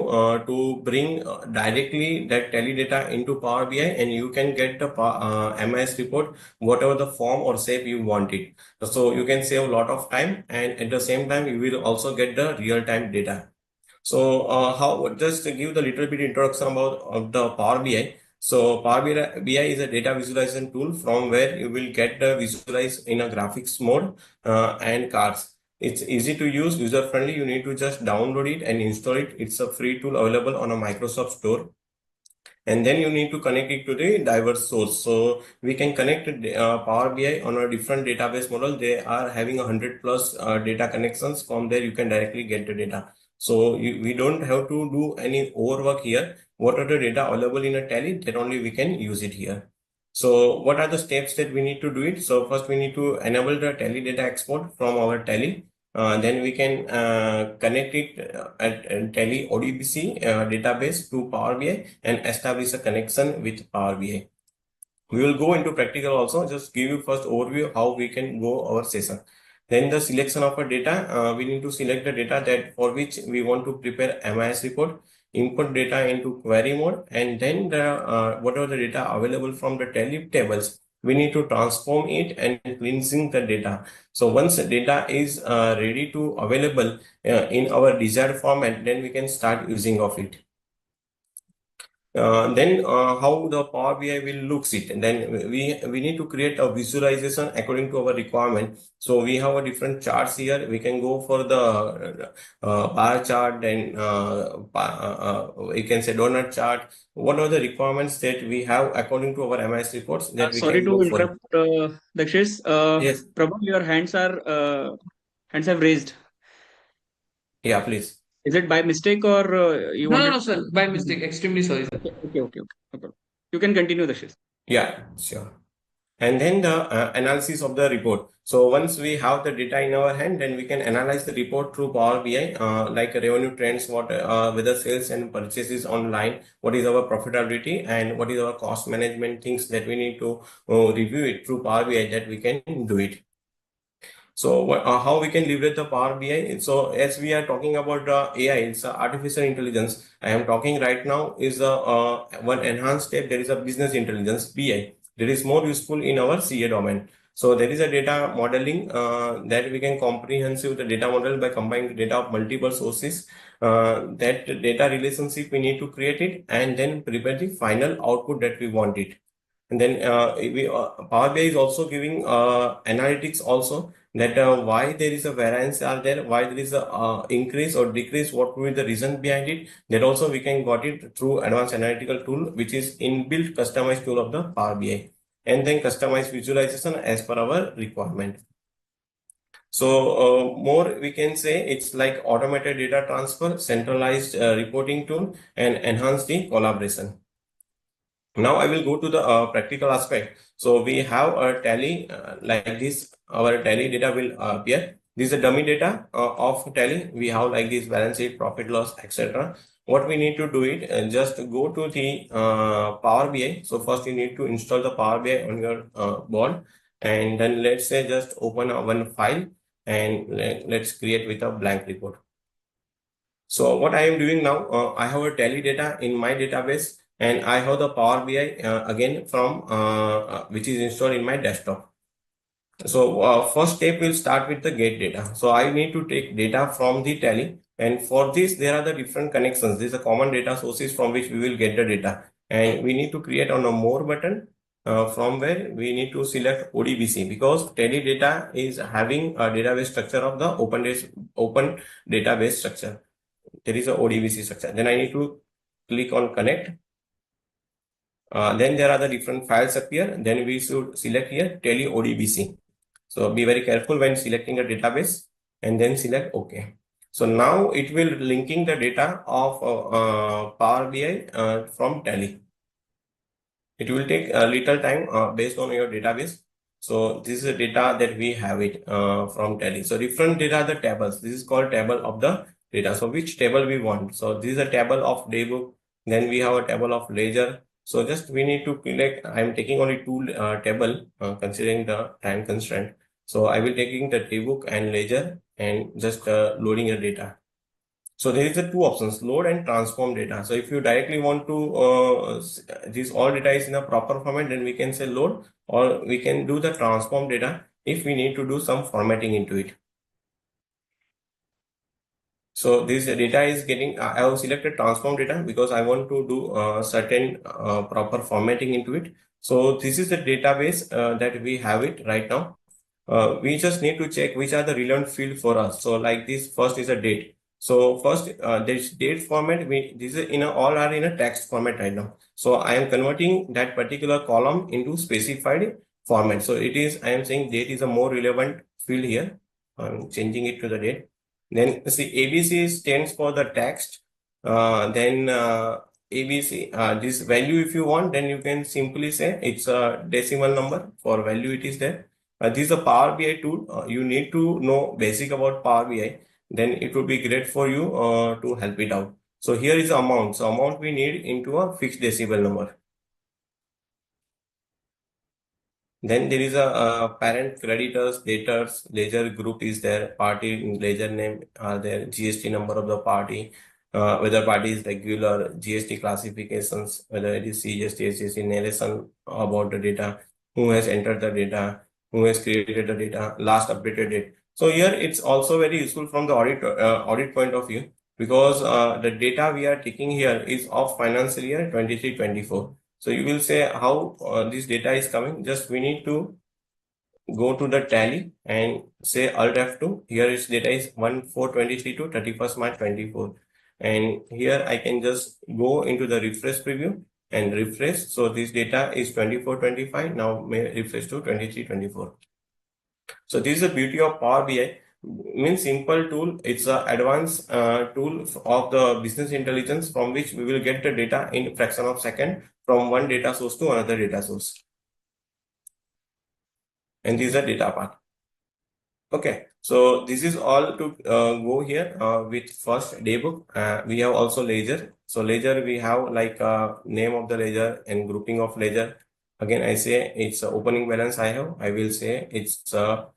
to bring directly that Tally data into Power BI, and you can get the MIS report whatever the form or shape you want it. So you can save a lot of time, and at the same time you will also get the real-time data. So how just to give the little bit introduction about of the Power BI. So Power BI is a data visualization tool from where you will get the visualize in a graphics mode and cards. It's easy to use, user friendly. You need to just download it and install it. It's a free tool available on a Microsoft Store. And then you need to connect it to the diverse source. So we can connect Power BI on a different database model. They are having 100 plus data connections. From there, you can directly get the data. So we don't have to do any overwork here. What are the data available in a Tally? That only we can use it here. So what are the steps that we need to do it? So first we need to enable the Tally data export from our Tally. Then we can connect it at Tally ODBC database to Power BI and establish a connection with Power BI. We will go into practical also. Just give you first overview how we can go our session. Then the selection of a data, we need to select the data that for which we want to prepare MIS report, input data into query mode, and then the whatever the data available from the Tally tables, we need to transform it and cleansing the data. So once the data is ready to available in our desired format, then we can start using of it. Then how the Power BI will looks it, and then we need to create a visualization according to our requirement. So we have a different charts here. We can go for the bar chart, and we can say donut chart. What are the requirements that we have according to our MIS reports that we Sorry can to go for it? interrupt, Dakshish. Yes. Prabhu, your hands have raised. Yeah, please. Is it by mistake or you No, wanted? sir. By mistake. Extremely sorry, sir. Okay. No problem. You can continue, Dakshish. Yeah, sure. And then the analysis of the report. So once we have the data in our hand, then we can analyze the report through Power BI, like revenue trends, what whether sales and purchases online, what is our profitability, and what is our cost management things that we need to review it through Power BI, that we can do it. So how we can leverage the Power BI? So as we are talking about AI, it's artificial intelligence. I am talking right now is one enhanced step. There is a business intelligence BI that is more useful in our CA domain. So there is a data modeling that we can comprehensive the data model by combining the data of multiple sources. That data relationship we need to create it and then prepare the final output that we want it. And then Power BI is also giving analytics also, that why there is a variance are there, why there is a increase or decrease, what will be the reason behind it. That also we can got it through advanced analytical tool, which is inbuilt customized tool of the Power BI, and then customized visualization as per our requirement. So more we can say it's like automated data transfer, centralized reporting tool, and enhance the collaboration. Now I will go to the practical aspect. So we have a Tally like this. Our Tally data will appear. This is a dummy data of Tally. We have like this balance sheet, profit loss, etc. What we need to do it, just go to the Power BI. So first you need to install the Power BI on your board, and then let's say just open one file, and let's create with a blank report. So what I am doing now, I have a Tally data in my database, and I have the Power BI again from which is installed in my desktop. So first step will start with the get data. So I need to take data from the Tally, and for this there are the different connections. These are common data sources from which we will get the data, and we need to create on a more button. From where we need to select ODBC, because Tally data is having a database structure of the open database structure. there is a ODBC structure. Then I need to click on connect. Then there are the different files appear. Then we should select here tele ODBC. So be very careful when selecting a database and then select OK. So now it will linking the data of Power BI from Tally. It will take a little time based on your database. So this is the data that we have it from Tally. So different data, the tables. This is called table of the data. So which table we want? So this is a table of daybook. Then we have a table of ledger. So just we need to select. I'm taking only two table considering the time constraint. So I will taking the daybook and ledger and just loading the data. So there is a two options, load and transform data. So if you directly want to this all data is in a proper format, then we can say load, or we can do the transform data if we need to do some formatting into it. So this data is getting, I have selected transform data because I want to do certain proper formatting into it. So this is the database that we have it right now. We just need to check which are the relevant field for us. So like this, first is a date. So first, this date format, this is all are in a text format right now. So I am converting that particular column into specified format. So it is, I am saying date is a more relevant field here. I'm changing it to the date. Then see ABC stands for the text. Then ABC, this value if you want, then you can simply say it's a decimal number. For value it is there. This is a Power BI tool. You need to know basic about Power BI. Then it would be great for you to help it out. So here is the amount. So amount we need into a fixed decimal number. Then there is a parent, creditors, debtors, ledger group is there, party ledger name are there, GST number of the party, whether party is regular, GST classifications, whether it is CGST, SGST, narration about the data, who has entered the data, who has created the data, last updated date. So here it's also very useful from the audit point of view, because the data we are taking here is of financial year 23-24. So you will say how this data is coming. Just we need to go to the tally and say Alt F2. Here is data is 1/4/23 to 31st March 24. And here I can just go into the refresh preview and refresh. So this data is 24-25. Now may refresh to 23-24. So this is the beauty of Power BI. Means simple tool. It's an advanced tool of the business intelligence from which we will get the data in fraction of second from one data source to another data source. And this is the data part. Okay, so this is all to go here with first daybook. We have also ledger. So ledger we have like name of the ledger and grouping of ledger. Again, I say it's a opening balance I have. I will say it's a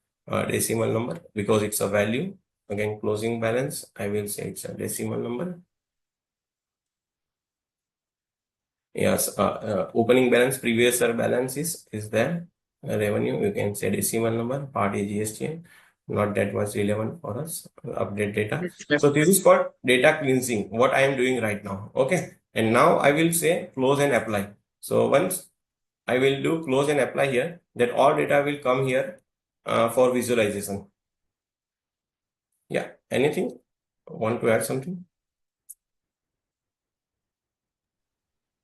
decimal number because it's a value. Again, closing balance, I will say it's a decimal number. Yes, opening balance, previous year balance is there. Revenue, you can say decimal number, party GST, not that much relevant for us. Update data. So this is called data cleansing, what I am doing right now. Okay, and now I will say close and apply. So once I will do close and apply here, that all data will come here for visualization. Yeah, anything? Want to add something?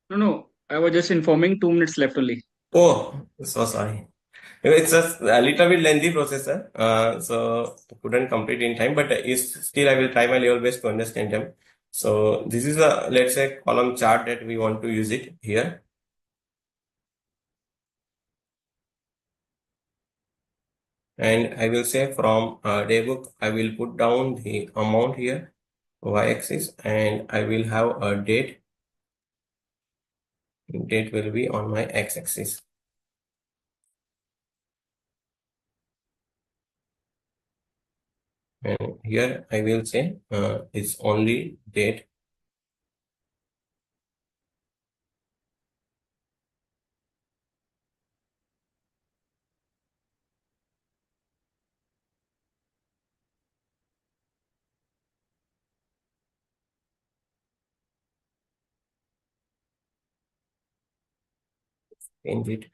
No, I was just informing 2 minutes left only. Oh, so sorry. It's just a little bit lengthy processor, so couldn't complete in time, but still I will try my level best to understand them. So this is a, let's say, column chart that we want to use it here. And I will say from daybook, I will put down the amount here, y-axis, and I will have a date. Date will be on my x-axis. And here I will say it's only date. Change it,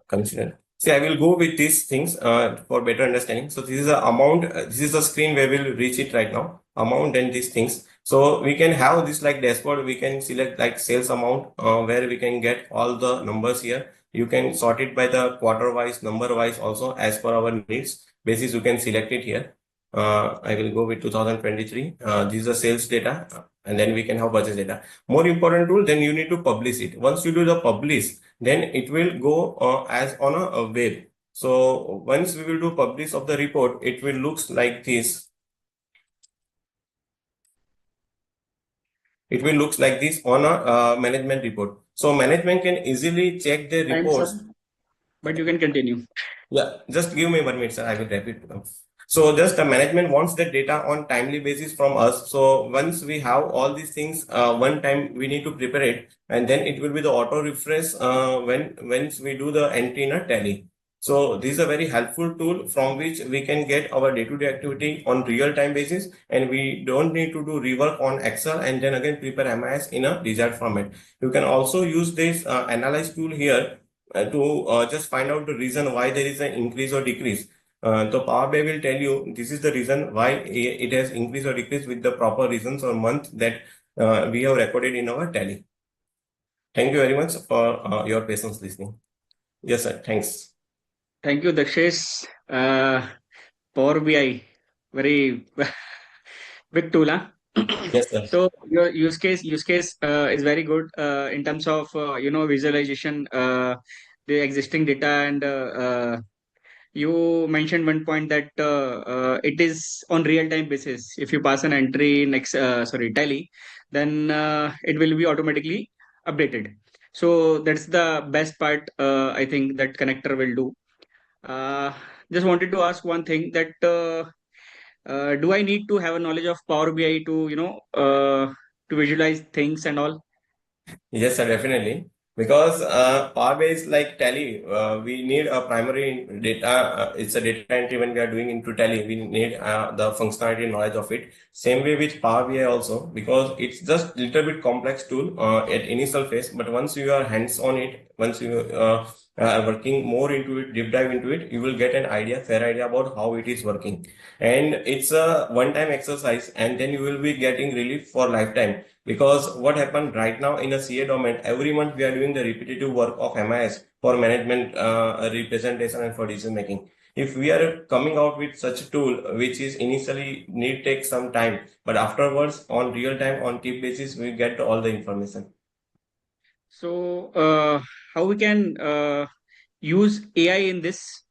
consider. See, I will go with these things for better understanding. So this is the amount. This is the screen where we'll reach it right now. Amount and these things. So we can have this like dashboard. We can select like sales amount where we can get all the numbers here. You can sort it by the quarter wise, number wise also as per our needs basis. You can select it here. I will go with 2023. This is the sales data, and then we can have purchase data. More important tool, then you need to publish it. Once you do the publish, then it will go as on a web. So once we will do publish of the report, it will looks like this. It will looks like this on a management report. So management can easily check the reports. But you can continue. Yeah, just give me 1 minute, sir. I will wrap it. So just the management wants the data on timely basis from us. So once we have all these things, one time we need to prepare it, and then it will be the auto refresh once we do the entry in a tally. So this is a very helpful tool from which we can get our day-to-day activity on real-time basis, and we don't need to do rework on Excel and then again prepare MIS in a desired format. You can also use this analyze tool here to just find out the reason why there is an increase or decrease. So Power BI will tell you this is the reason why it has increased or decreased with the proper reasons or month that we have recorded in our tally. Thank you very much for your patience listening. Yes, sir. Thanks. Thank you, Dakshesh. Power BI, very big tool, huh? Yes, sir. So your use case is very good in terms of visualization, the existing data, and you mentioned one point that it is on real time basis. If you pass an entry next tally, then it will be automatically updated. So that's the best part, I think, that connector will do. Just wanted to ask one thing, that do I need to have a knowledge of Power BI to to visualize things and all? Yes, sir, definitely. Because Power BI is like Tally. We need a primary data. It's a data entry when we are doing into Tally. We need the functionality knowledge of it. Same way with Power BI also, because it's just little bit complex tool at initial phase. But once you are hands on it, once you are working more into it, deep dive into it, you will get an idea, fair idea about how it is working. And it's a one-time exercise, and then you will be getting relief for lifetime. Because what happened right now in a CA domain, every month we are doing the repetitive work of MIS for management representation and for decision making. If we are coming out with such a tool, which is initially need take some time, but afterwards on real time, on tip basis, we get all the information. So how we can use AI in this?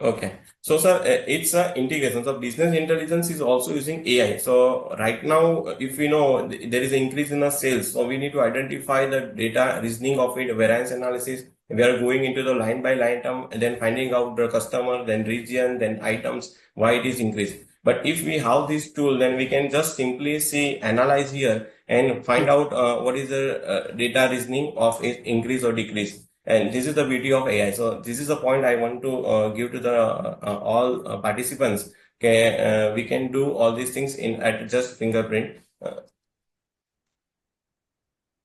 Okay. So, sir, it's an integration. So, business intelligence is also using AI. So, right now, if we know there is an increase in the sales, so we need to identify the data, reasoning of it, variance analysis. We are going into the line by line term and then finding out the customer, then region, then items, why it is increased. But if we have this tool, then we can just simply see, analyze here and find out what is the data reasoning of increase or decrease. And this is the beauty of AI. So this is the point I want to give to the all participants. Okay, we can do all these things in at just fingerprint.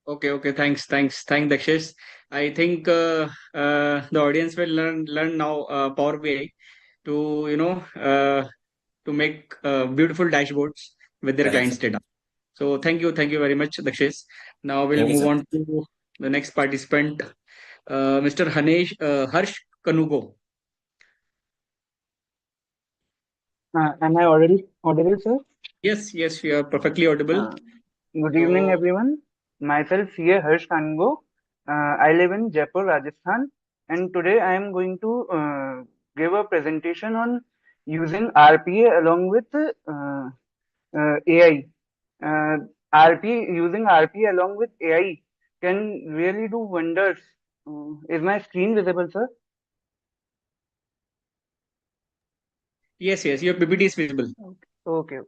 Okay. Thanks, Dakshesh. I think the audience will learn now Power BI to to make beautiful dashboards with their Correct, clients' sir. data. So thank you very much, Dakshesh. Now we'll Thank you, move sir. on to the next participant, Mr. Harsh Kanugo. Am I audible, sir? Yes, you are perfectly audible. Good evening, everyone. Myself, CA Harsh Kango. I live in Jaipur, Rajasthan, and today I am going to give a presentation on using RPA along with AI. Using RPA along with AI can really do wonders. Is my screen visible, sir? Yes, your PPT is visible. Okay.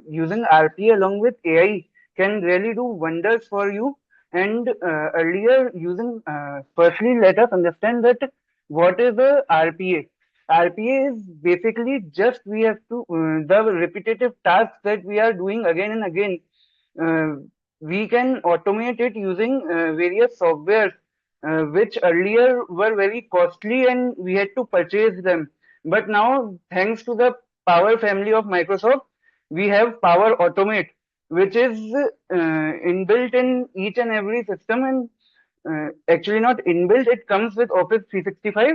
Using RPA along with AI can really do wonders for you. And earlier, firstly, let us understand that what is the RPA? RPA is basically just we have to the repetitive tasks that we are doing again and again. We can automate it using various softwares, which earlier were very costly and we had to purchase them. But now, thanks to the Power family of Microsoft, we have Power Automate, which is inbuilt in each and every system, and actually not inbuilt, it comes with Office 365.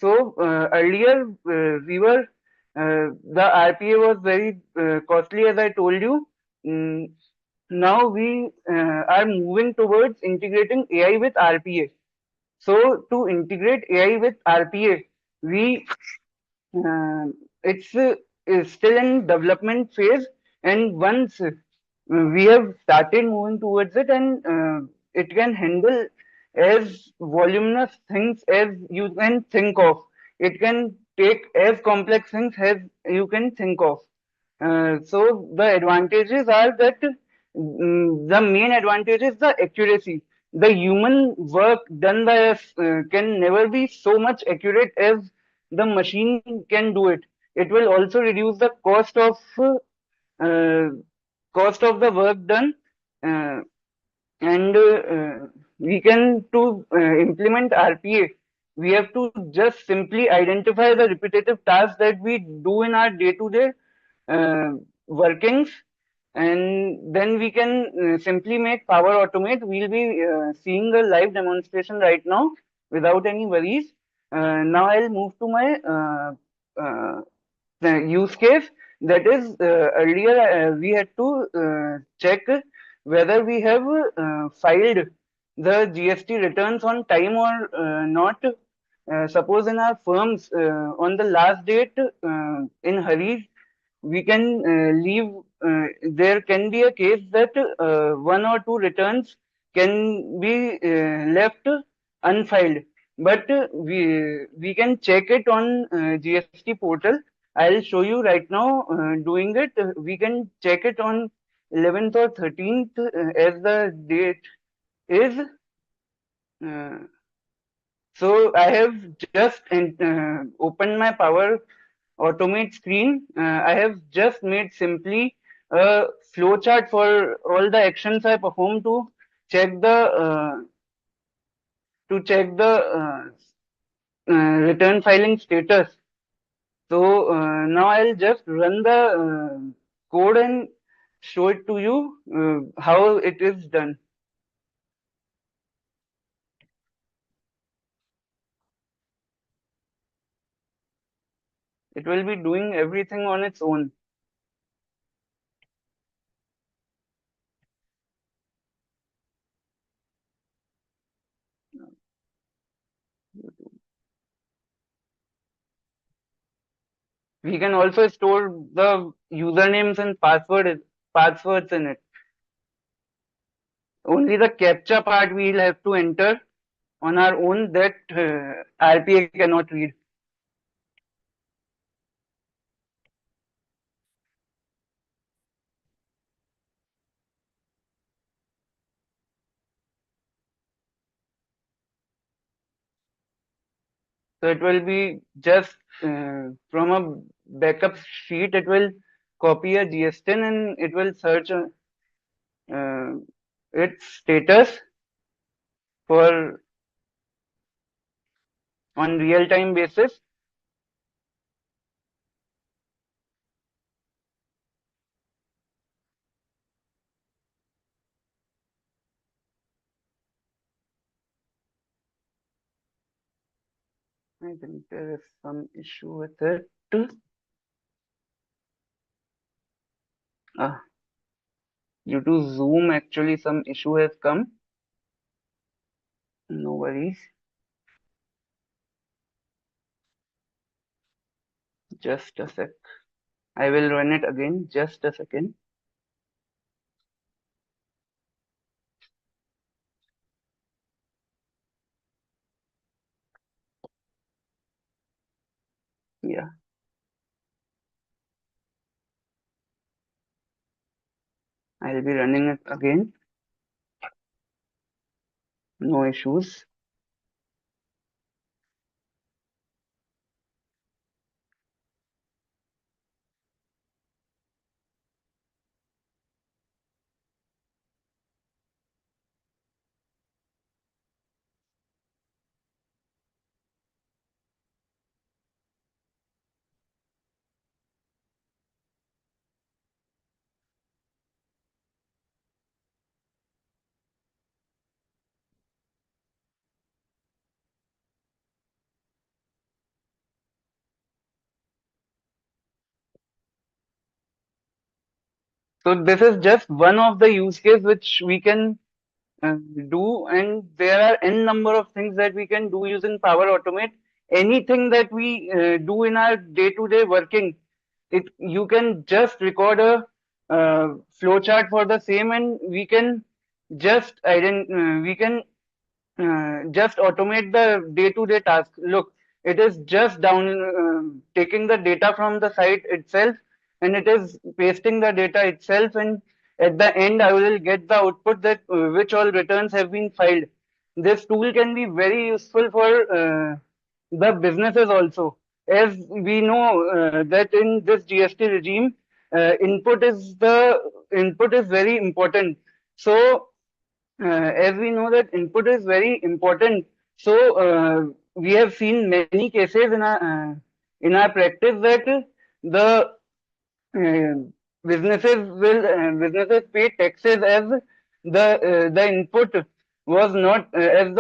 Earlier we were the RPA was very costly, as I told you. Mm, Now we are moving towards integrating AI with RPA. So to integrate AI with RPA, we uh, it's is still in development phase, and once we have started moving towards it, and it can handle as voluminous things as you can think of. It can take as complex things as you can think of. So the advantages are that the main advantage is the accuracy. The human work done by us can never be so much accurate as the machine can do it. It will also reduce the uh, cost of the work done, uh, and we can to implement RPA. We have to just simply identify the repetitive tasks that we do in our day-to-day workings, and then we can simply make Power Automate. We'll be seeing a live demonstration right now without any worries. Now I'll move to my use case. That is, earlier we had to check whether we have filed the GST returns on time or not. Suppose in our firms, on the last date, in hurry, we can leave. There can be a case that one or two returns can be left unfiled, but we can check it on GST portal. I'll show you right now doing it. We can check it on 11th or 13th as the date is. Uh, so I have just opened my Power Automate screen. I have just made simply a flowchart for all the actions I perform check the uh, return filing status. So now I'll just run the code and show it to you how it is done. It will be doing everything on its own. We can also store the usernames and passwords in it. Only the captcha part we'll have to enter on our own, that RPA cannot read. So it will be just from a backup sheet, it will copy a GSTIN and it will search its status for on real-time basis. I think there is some issue with it. Ah, due to Zoom, actually some issue has come. No worries. Just a sec. I will run it again. Just a second. Yeah. I'll be running it again. No issues. So this is just one of the use case which we can do, and there are n number of things that we can do using Power Automate. Anything that we do in our day-to-day working, you can just record a flowchart for the same, and we can just automate the day-to-day task. Look, it is just taking the data from the site itself, and it is pasting the data itself, and at the end I will get the output that which all returns have been filed. This tool can be very useful for the businesses also, as we know that in this GST regime, input is very important. So as we know that input is very important, so we have seen many cases in our practice that the businesses pay taxes as the input was not as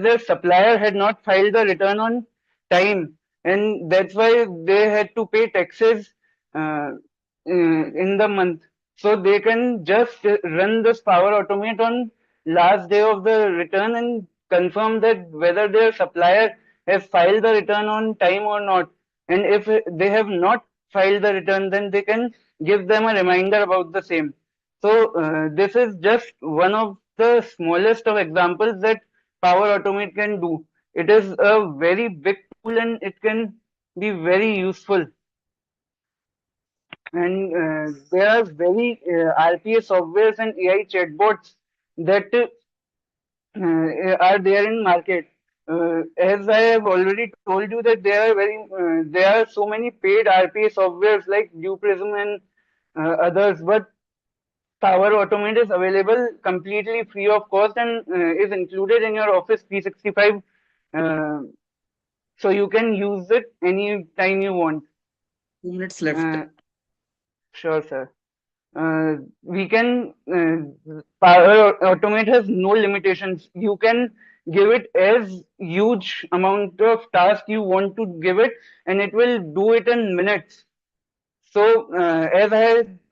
their supplier had not filed the return on time, and that's why they had to pay taxes in the month. So they can just run this Power Automate on last day of the return and confirm that whether their supplier has filed the return on time or not. And if they have not filed the return, then they can give them a reminder about the same. So this is just one of the smallest of examples that Power Automate can do. It is a very big tool and it can be very useful. And there are very RPA softwares and AI chatbots that are there in market. As I have already told you that there are so many paid RPA softwares like Prism and others, but Power Automate is available completely free of cost and is included in your Office 365. So you can use it any time you want. 2 minutes left. Sure, sir. We can Power Automate has no limitations. You can give it as huge amount of task you want to give it, and it will do it in minutes. So as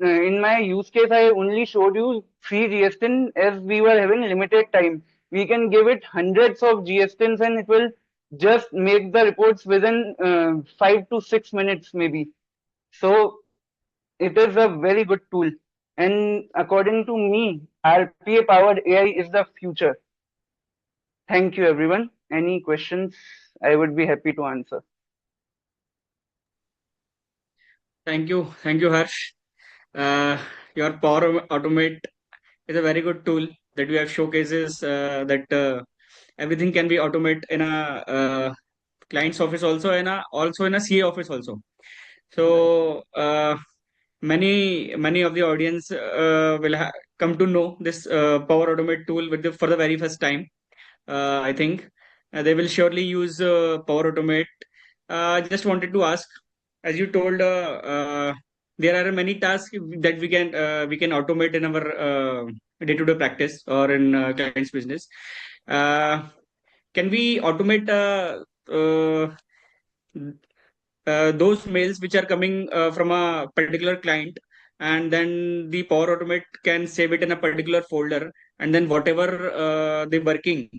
in my use case, I only showed you 3 GSTIN as we were having limited time. We can give it hundreds of GSTINs and it will just make the reports within 5 to 6 minutes maybe. So it is a very good tool. And according to me, RPA powered AI is the future. Thank you, everyone. Any questions? I would be happy to answer. Thank you, Harsh. Your Power Automate is a very good tool that we have showcases that everything can be automated in a client's office also, and also in a CA office also. So many of the audience will come to know this Power Automate tool for the very first time. I think they will surely use Power Automate. Just wanted to ask, as you told, there are many tasks that we can automate in our day-to-day practice or in client's business. Can we automate those mails which are coming from a particular client, and then the Power Automate can save it in a particular folder, and then whatever the working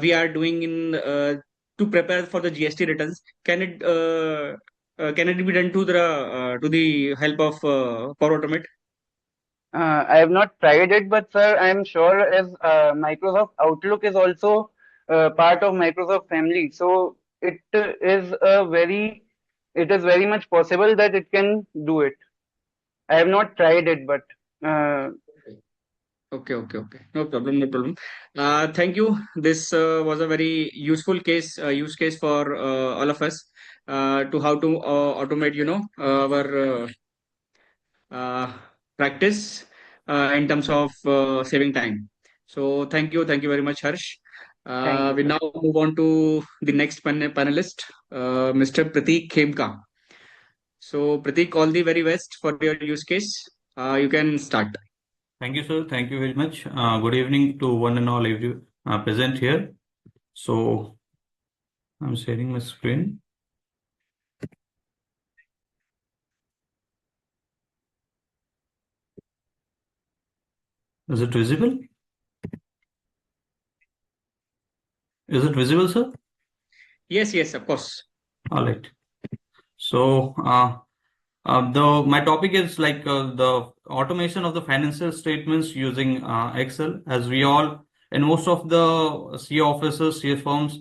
we are doing in to prepare for the GST returns, can it be done to the help of Power Automate? I have not tried it, but sir, I am sure as Microsoft Outlook is also part of Microsoft family, so it is very much possible that it can do it. I have not tried it, but Okay. No problem. Thank you. This was a very useful use case for all of us to how to automate, our practice in terms of saving time. So thank you very much, Harsh. thank you, We sir. now move on to the next panelist, Mr. Prateek Khemka. So Prateek, all the very best for your use case. You can start. Thank you, sir. Thank you very much. Good evening to one and all of you present here. So I'm sharing my screen. Is it visible? Is it visible, sir? Yes, of course. All right. So, my topic is like the automation of the financial statements using Excel. As we all, in most of the CA offices, CA firms,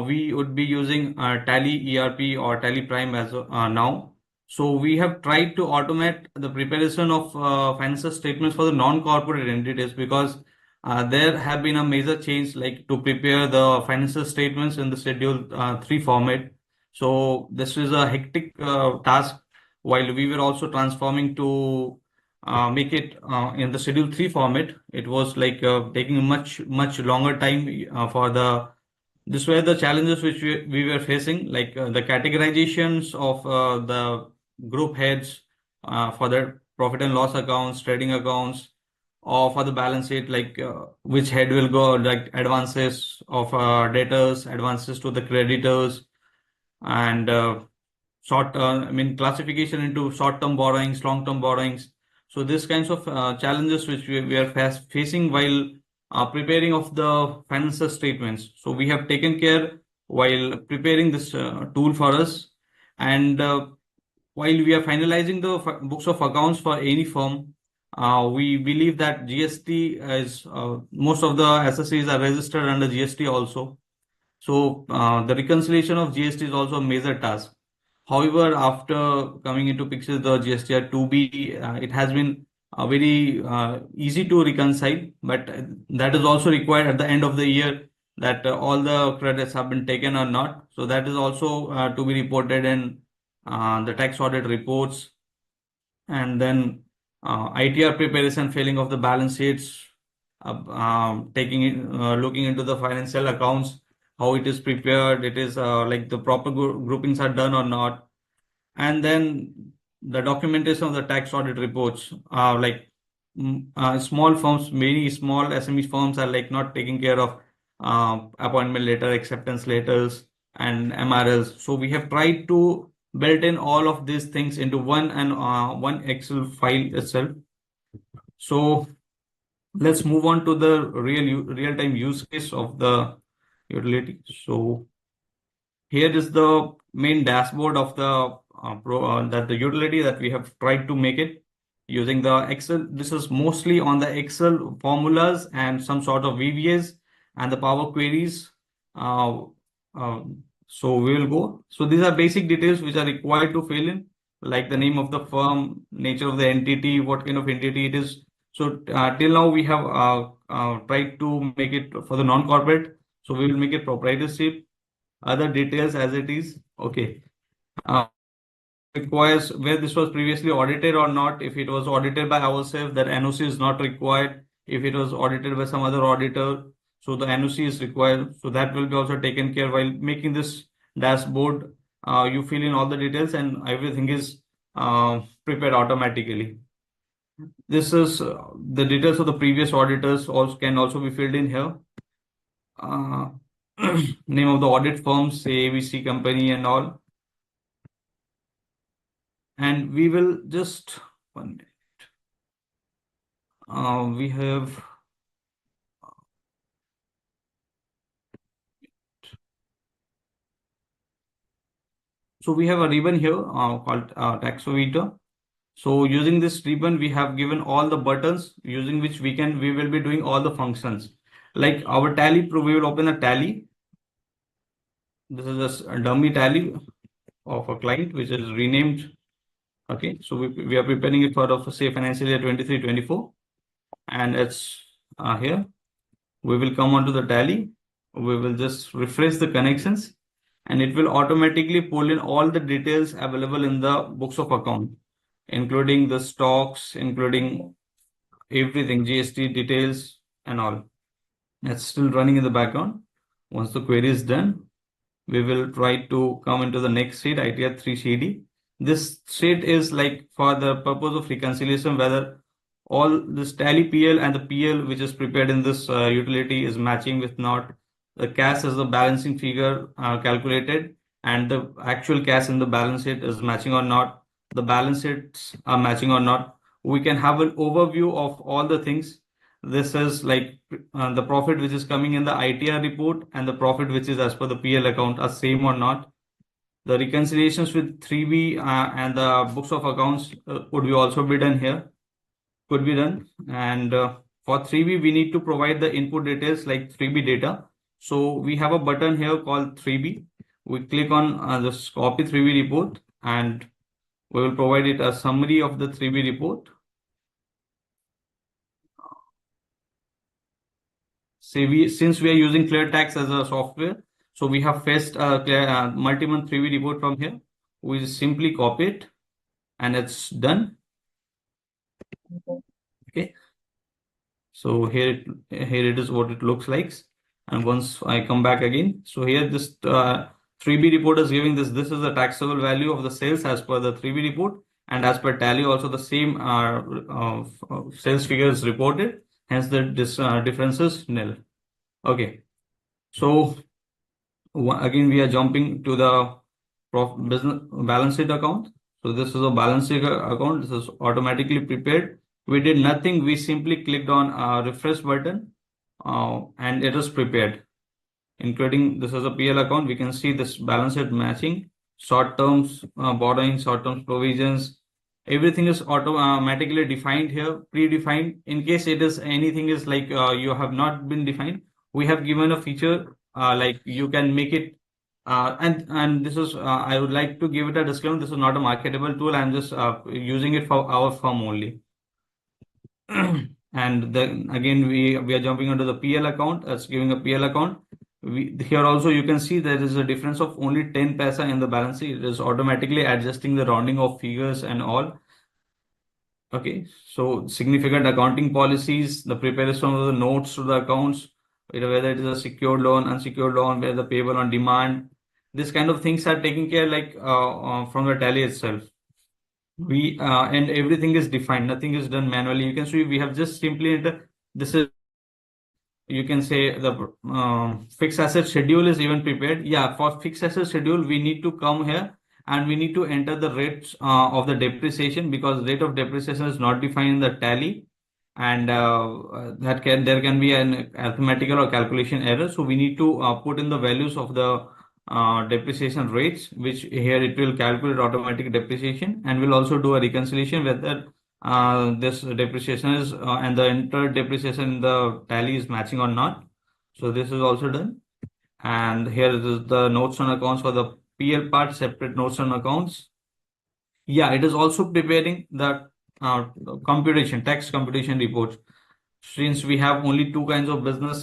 we would be using Tally ERP or Tally Prime as now. So we have tried to automate the preparation of financial statements for the non-corporate entities because there have been a major change like to prepare the financial statements in the Schedule 3 format. So this is a hectic task while we were also transforming to make it in the Schedule 3 format. It was like taking much longer time for the this were the challenges which we were facing, like the categorizations of the group heads for the profit and loss accounts, trading accounts, or for the balance sheet, like which head will go, like advances of debtors, advances to the creditors, and classification into short-term borrowings, long-term borrowings. So these kinds of challenges which we are facing while preparing of the financial statements. So we have taken care while preparing this tool for us. And while we are finalizing the books of accounts for any firm, we believe that GST is most of the SSCs are registered under GST also. So the reconciliation of GST is also a major task. However, after coming into picture the GSTR 2B, it has been very easy to reconcile, but that is also required at the end of the year that all the credits have been taken or not. So that is also to be reported in the tax audit reports, and then ITR preparation, filling of the balance sheets, looking into the financial accounts, how it is prepared, it is like the proper groupings are done or not, and then the documentation of the tax audit reports. Small firms, many small SME firms are like not taking care of appointment letter, acceptance letters, and MRLs. So we have tried to built in all of these things into one Excel file itself. So let's move on to the real-time use case of the utility. So here is the main dashboard of the the utility that we have tried to make it using the Excel. This is mostly on the Excel formulas and some sort of VBAs and the Power Queries. Uh, uh, so we will go. So these are basic details which are required to fill in, like the name of the firm, nature of the entity, what kind of entity it is. So till now we have tried to make it for the non-corporate. So we will make it proprietorship. Other details as it is. Okay. Requires where this was previously audited or not. If it was audited by ourselves, that NOC is not required. If it was audited by some other auditor, so the NOC is required. So that will be also taken care while making this dashboard. You fill in all the details and everything is prepared automatically. This is the details of the previous auditors also can also be filled in here. Name of the audit firm, say ABC company and all. And we will just 1 minute. We have so we have a ribbon here called Taxometer. So using this ribbon, we have given all the buttons using which we will be doing all the functions. Like our tally, we will open a tally. This is just a dummy tally of a client which is renamed. Okay, so we are preparing it for say financial year 23-24, and it's here. We will come onto the tally. We will just refresh the connections, and it will automatically pull in all the details available in the books of account, including the stocks, including everything, GST details and all. It's still running in the background. Once the query is done, we will try to come into the next sheet, ITR 3 CD. This sheet is like for the purpose of reconciliation, whether all this tally PL and the PL which is prepared in this utility is matching with not. The cash is the balancing figure calculated, and the actual cash in the balance sheet is matching or not. The balance sheets are matching or not. We can have an overview of all the things. this is like the profit which is coming in the ITR report and the profit which is as per the PL account are same or not. The reconciliations with 3B and the books of accounts could be also be done here, could be done. And for 3B, we need to provide the input details like 3B data. So we have a button here called 3B. We click on this copy 3B report and we will provide it a summary of the 3B report. Since we are using ClearTax as a software, so we have fetched a multi-month 3B report from here. We simply copy it and it's done. Okay. So here it is what it looks like. And once I come back again, so here this 3B report is giving this is the taxable value of the sales as per the 3B report, and as per tally also the same sales figure is reported. Hence the difference is nil. Okay. So again we are jumping to the business balance sheet account. So this is a balance sheet account. This is automatically prepared. We did nothing. We simply clicked on a refresh button and it is prepared. Including this is a PL account. We can see this balance sheet matching, short terms borrowing, short terms provisions. Everything is automatically defined here, predefined. In case it is anything is like you have not been defined, we have given a feature like you can make it. And this is I would like to give it a disclaimer. This is not a marketable tool. I'm just using it for our firm only. And then again we are jumping onto the PL account. It's giving a PL account. Here also you can see there is a difference of only 10 paisa in the balance sheet. It is automatically adjusting the rounding of figures and all. Okay, so significant accounting policies, the preparation of the notes to the accounts, whether it is a secured loan, unsecured loan, whether the payable on demand, this kind of things are taken care like from the tally itself. We and everything is defined, nothing is done manually. You can see we have just simply entered. This is, you can say, the fixed asset schedule is even prepared. Yeah, for fixed asset schedule, we need to come here and we need to enter the rates of the depreciation, because rate of depreciation is not defined in the tally, and there can be an arithmetical or calculation error. So we need to put in the values of the depreciation rates, which here it will calculate automatic depreciation, and will also do a reconciliation whether this depreciation is and the entered depreciation in the tally is matching or not. So this is also done. And here is the notes on accounts for the PL part, separate notes on accounts. Yeah, it is also preparing the tax computation reports. Since we have only two kinds of business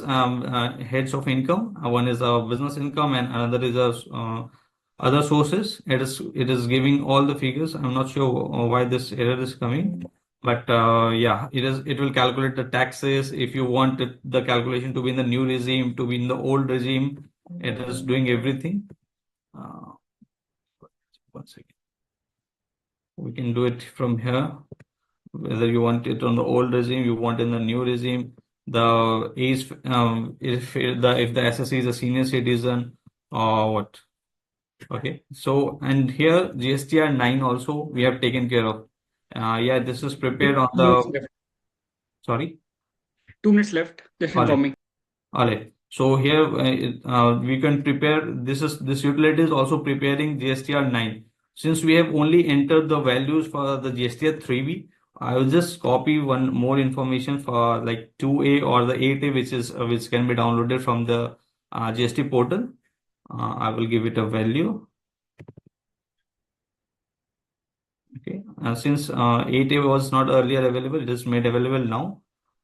heads of income, one is a business income and another is a other sources. It is giving all the figures. I'm not sure why this error is coming, but yeah, it will calculate the taxes. If you want the calculation to be in the new regime, to be in the old regime, it is doing everything. One second. We can do it from here. Whether you want it on the old regime, you want in the new regime. The age, if the SSC is a senior citizen or what. Okay, so and here GSTR 9 also we have taken care of. Yeah, this is prepared on the. Sorry. 2 minutes left. Just informing. All right. So here we can prepare. This utility is also preparing GSTR 9. Since we have only entered the values for the GSTR 3B, I will just copy one more information for like 2A or the 8A, which can be downloaded from the GST portal. I will give it a value. Okay. Since 8A was not earlier available, it is made available now.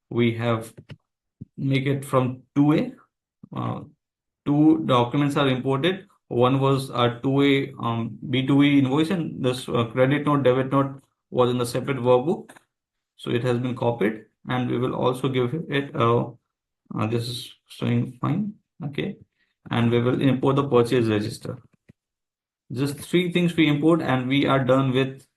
We have make it from 2A. Two documents are imported. One was a 2A B2B invoice, and this credit note, debit note was in the separate workbook. So it has been copied, and we will also give it this is showing fine. Okay. And we will import the purchase register. Just three things we import, and we are done with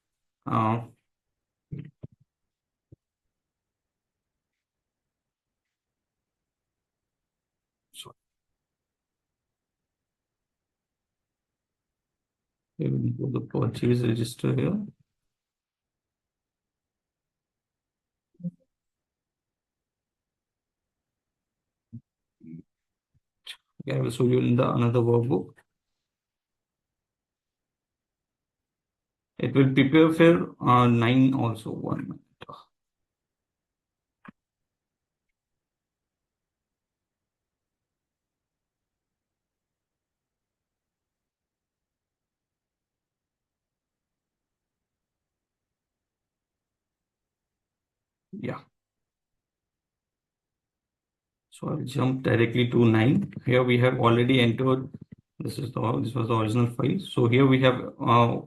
we will import the purchase register here. Okay, I will show you in the another workbook. It will prepare for 9 also. 1 minute. Yeah. So I'll jump directly to 9. Here we have already entered. This was the original file. So here we have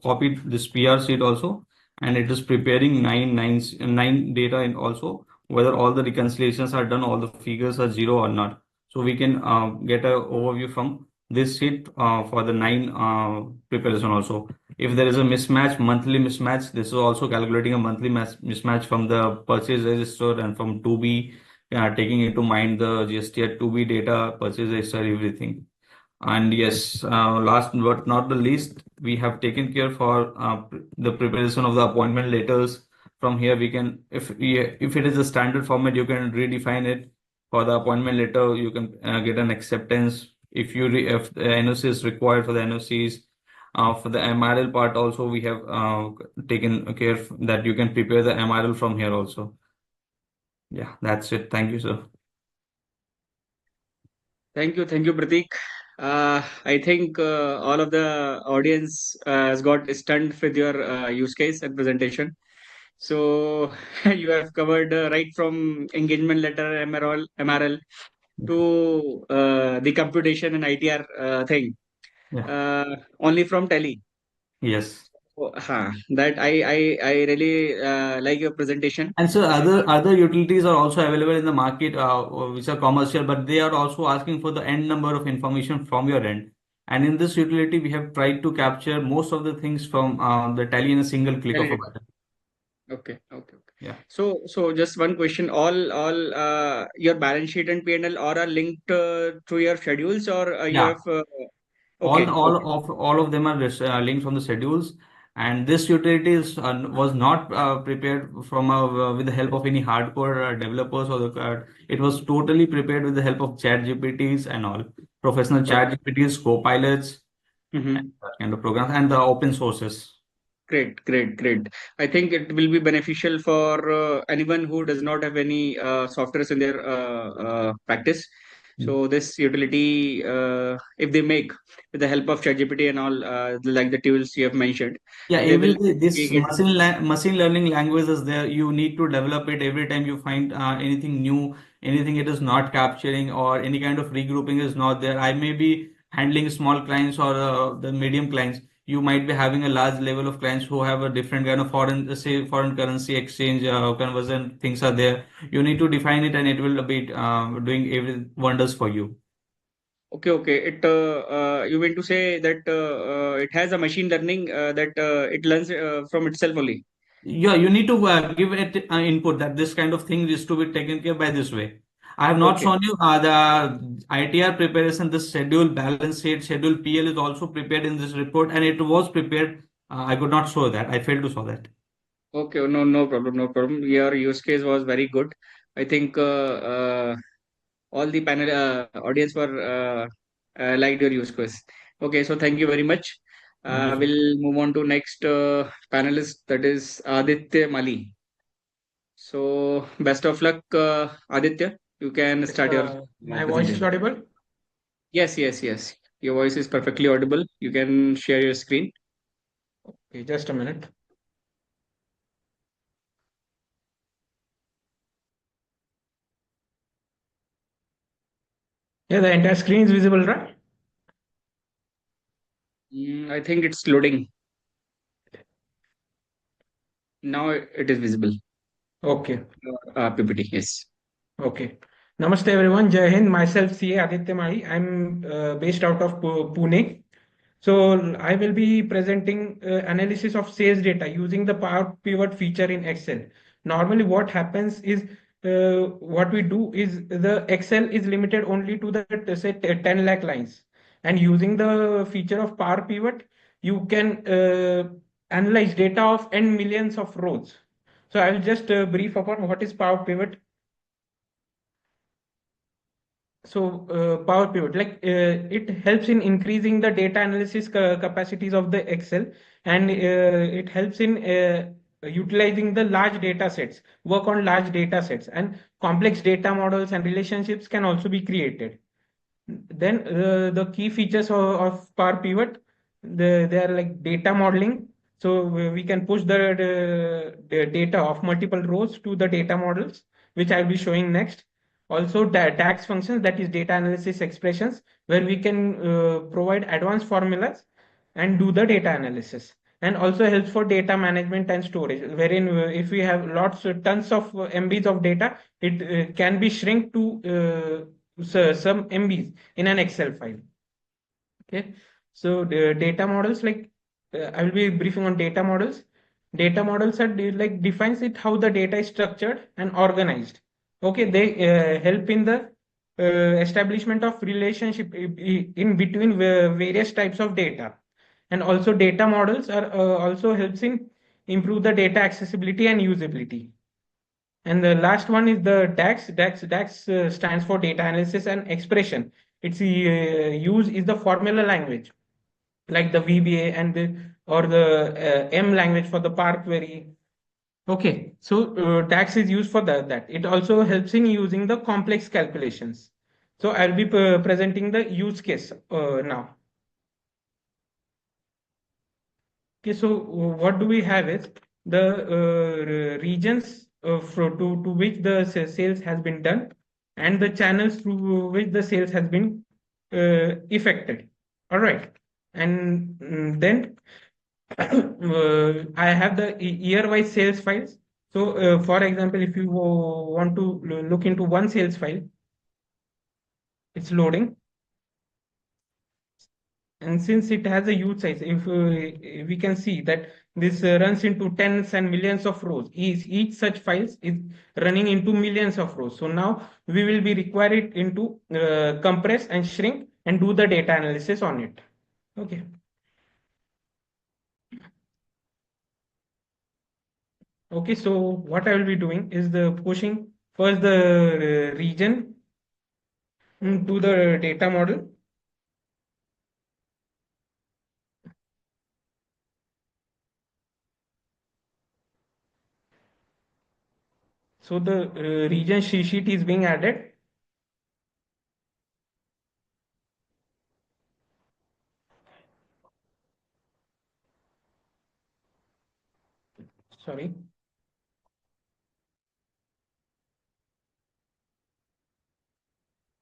copied this PR sheet also, and it is preparing 9 data and also whether all the reconciliations are done, all the figures are zero or not. So we can get a overview from this sheet for the 9 preparation also. If there is a mismatch, monthly mismatch, this is also calculating a monthly mismatch from the purchase register and from 2B, taking into mind the GST at 2B data, purchase register, everything. And yes, last but not the least, we have taken care for the preparation of the appointment letters. From here, we can, if it is a standard format, you can redefine it. For the appointment letter, you can get an acceptance. If the NOC is required for the NOCs, for the MRL part also, we have taken care that you can prepare the MRL from here also. Yeah, that's it. Thank you, sir. Thank you, Prateek. I think all of the audience has got stunned with your use case and presentation. So you have covered right from engagement letter, MRL to the computation and ITR thing, only from Tele. Yes. That I really like your presentation. And so other utilities are also available in the market, which are commercial, but they are also asking for the end number of information from your end. And in this utility, we have tried to capture most of the things from the Tally in a single click of a button. Okay. Yeah. So just one question. All your balance sheet and P&L are linked through your schedules, or you Yeah. have okay. All of them are linked from the schedules, and this utility was not prepared from with the help of any hardcore developers or it was totally prepared with the help of chat GPTs and all professional chat GPTs, co-pilots, and that kind of programs, and the open sources. Great. I think it will be beneficial for anyone who does not have any softwares in their practice. So this utility, if they make with the help of ChatGPT and all, like the tools you have mentioned, Yeah, they will this get. machine learning language is there. You need to develop it every time you find anything new, anything it is not capturing, or any kind of regrouping is not there. I may be handling small clients or the medium clients. You might be having a large level of clients who have a different kind of foreign currency exchange conversion things are there. You need to define it, and it will be doing every wonders for you. Okay. It you mean to say that it has a machine learning that it learns from itself only. Yeah, you need to give it input that this kind of thing is to be taken care by this way. I have not Okay. shown you the ITR preparation, this schedule, balance sheet, schedule PL is also prepared in this report, and it was prepared. I could not show that. I failed to show that. Okay, no problem. Your use case was very good. I think all the panel audience were liked your use case. Okay, so thank you very much. Thank you, sir. We'll move on to next panelist, that is Aditya Mali. So best of luck, Aditya. You can start your My voice is audible? Yes. Your voice is perfectly audible. You can share your screen. Okay, just a minute. Yeah, the entire screen is visible, right? I think it's loading. Now it is visible. Okay. PPT, yes. Okay. Namaste everyone. Jai Hind. Myself CA Aditya Mahi. I'm based out of Pune. So I will be presenting analysis of sales data using the Power Pivot feature in Excel. Normally, what happens is what we do is the Excel is limited only to the say 10 lakh lines, and using the feature of Power Pivot, you can analyze data of n millions of rows. So I will just brief upon what is Power Pivot. Power Pivot, it helps in increasing the data analysis capacities of the Excel, and it helps in utilizing the large data sets, work on large data sets, and complex data models and relationships can also be created. Then the key features of Power Pivot, they are like data modeling. So we can push the data of multiple rows to the data models, which I'll be showing next. Also, DAX functions, that is data analysis expressions, where we can provide advanced formulas and do the data analysis. And also helps for data management and storage, wherein if we have tons of MBs of data, it can be shrink to some MBs in an Excel file. Okay, so the data models, I will be briefing on data models. Data models are defines it how the data is structured and organized. Okay, they help in the establishment of relationship in between various types of data, and also data models are also helps in improve the data accessibility and usability. And the last one is the DAX. DAX stands for data analysis and expression. Its use is the formula language, like the VBA or the M language for the Power Query. Okay, so DAX is used for that. It also helps in using the complex calculations. So I'll be presenting the use case now. Okay, so what do we have is the regions to which the sales has been done, and the channels through which the sales has been effected. All right, and then I have the year-wise sales files. So, for example, if you want to look into one sales file, it's loading. And since it has a huge size, if we can see that this runs into tens and millions of rows, each such files is running into millions of rows. So now we will be required into compress and shrink and do the data analysis on it. Okay. Okay, so what I will be doing is the pushing first the region to the data model. So the region sheet is being added. Sorry.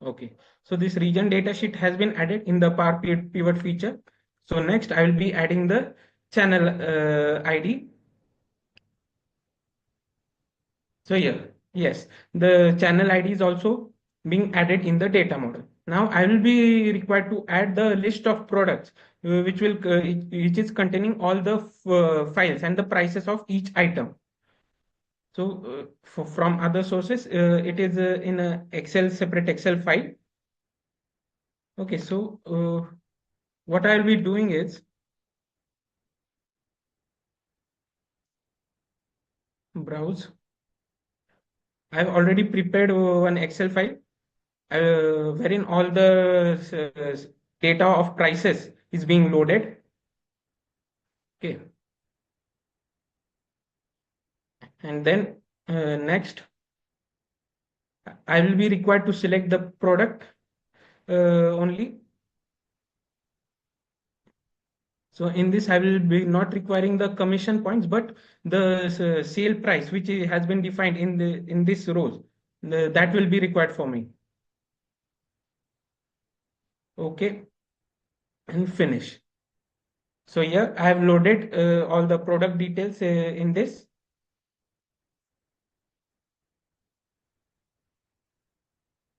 Okay, so this region data sheet has been added in the Power Pivot feature. So next I will be adding the channel ID. So here, yes, the channel ID is also being added in the data model. Now I will be required to add the list of products which is containing all the files and the prices of each item. So from other sources, it is in a separate Excel file. Okay, so what I'll be doing is browse. I've already prepared one Excel file wherein all the data of prices is being loaded. Okay, and then next I will be required to select the product only. So in this, I will be not requiring the commission points, but the sale price, which has been defined in this rows, that will be required for me. Okay, and finish. So here I have loaded all the product details in this.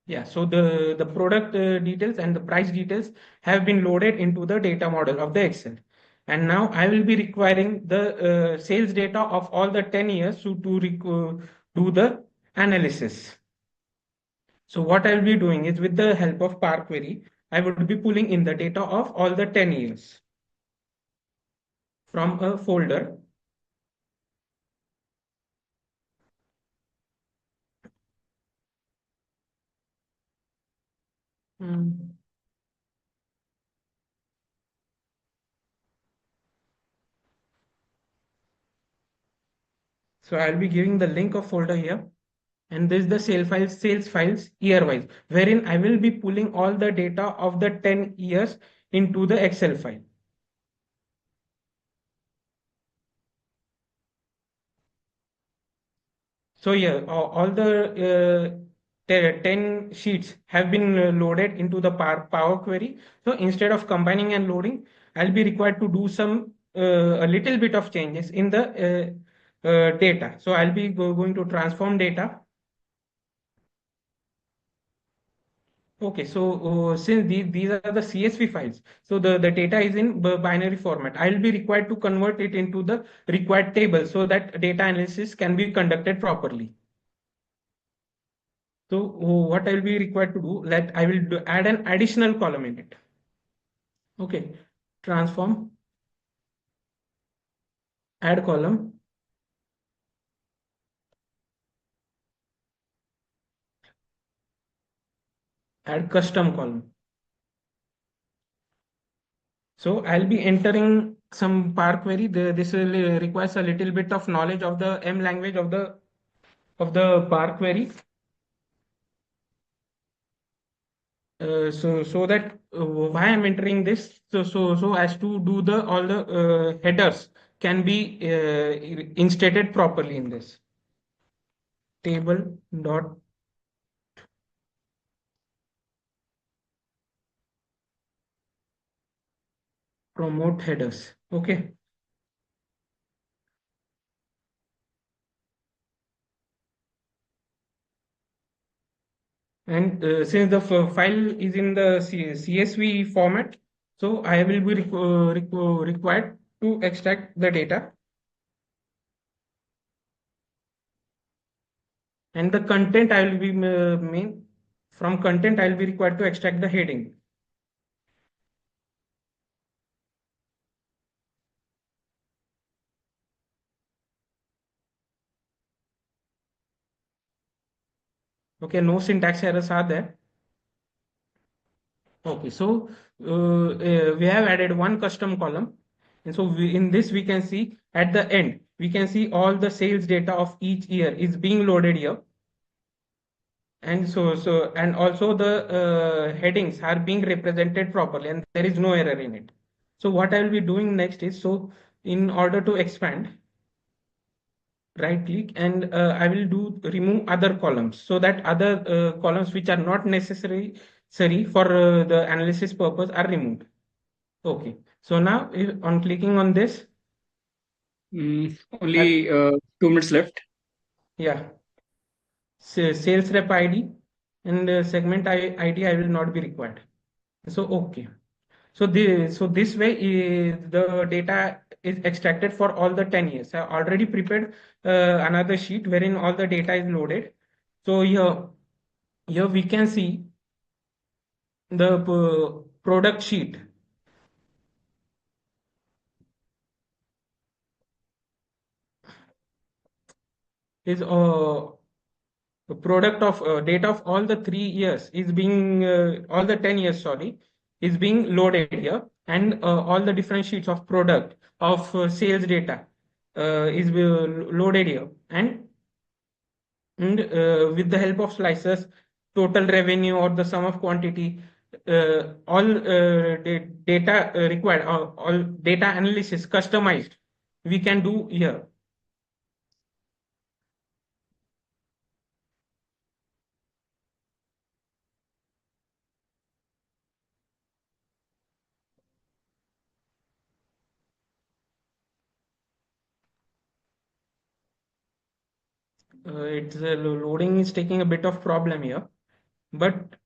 Yeah, so the product details and the price details have been loaded into the data model of the Excel. And now I will be requiring the sales data of all the 10 years to do the analysis. So what I will be doing is, with the help of Power Query, I would be pulling in the data of all the 10 years from a folder. So I'll be giving the link of folder here. And this is the sales files year wise, wherein I will be pulling all the data of the 10 years into the Excel file. So yeah, all the 10 sheets have been loaded into the Power Query. So instead of combining and loading, I'll be required to do a little bit of changes in the data. So I'll be going to transform data. Okay, so since these are the CSV files, so the data is in binary format. I will be required to convert it into the required table so that data analysis can be conducted properly. So what I will be required to do, that I will add an additional column in it. Okay, transform, add column, add custom column. So I'll be entering some Power Query. This will requires a little bit of knowledge of the M language of the Power Query. So that why I'm entering this, so as to do all the headers can be instated properly in this table dot promote headers. Okay. And since the file is in the CSV format, so I will be required to extract the data. And the content I will be from content I will be required to extract the heading. Okay, no syntax errors are there. Okay, so we have added one custom column. And so in this, we can see at the end, we can see all the sales data of each year is being loaded here. And and also the headings are being represented properly and there is no error in it. So what I will be doing next is, so in order to expand, right click and I will remove other columns so that other columns which are not necessary for the analysis purpose are removed. Okay, so now on clicking on this, Only 2 minutes left. yeah, sales rep ID and segment ID I will not be required. So okay, so this way the data is extracted for all the 10 years. I already prepared another sheet wherein all the data is loaded. So here we can see the product sheet. Is the product of data of all the 3 years is being all the 10 years, sorry, is being loaded here, and all the different sheets of product of sales data is loaded here, and with the help of slicers, total revenue or the sum of quantity, all data required, all data analysis customized, we can do here. It's loading is taking a bit of problem here, but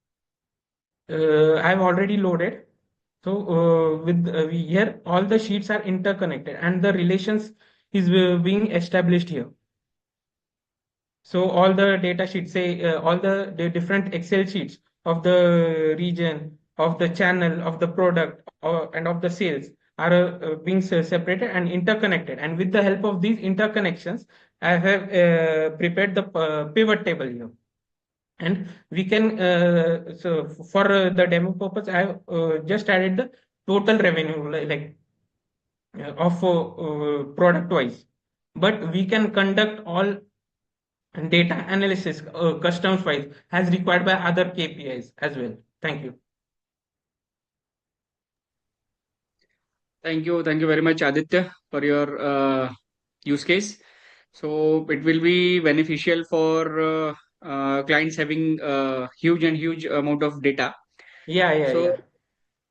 I've already loaded. So here all the sheets are interconnected and the relations is being established here. So all the data sheets, say all the different Excel sheets of the region, of the channel, of the product, and of the sales are being separated and interconnected. And with the help of these interconnections, I have prepared the pivot table here. And we can, so for the demo purpose, I have just added the total revenue of product wise. But we can conduct all data analysis customs wise as required by other KPIs as well. Thank you. Thank you. Thank you very much, Aditya, for your use case. So it will be beneficial for clients having huge amount of data. So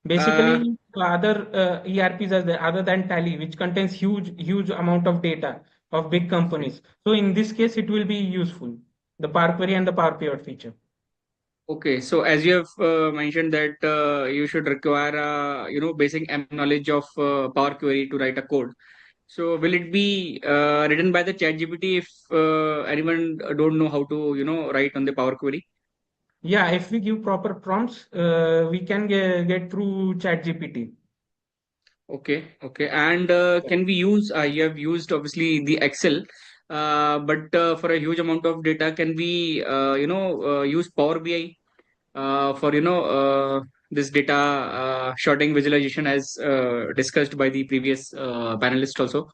Basically, other ERPs are there other than Tally, which contains huge amount of data of big companies. So in this case, it will be useful, the Power Query and the Power Pivot feature. okay, so as you have mentioned that you should require basic knowledge of Power Query to write a code. So will it be written by the ChatGPT if anyone don't know how to write on the Power Query? Yeah, if we give proper prompts, we can get through ChatGPT. Okay, okay. And can we use, you have used obviously the Excel, but for a huge amount of data, can we, use Power BI for, this data sorting visualization as discussed by the previous panelist also?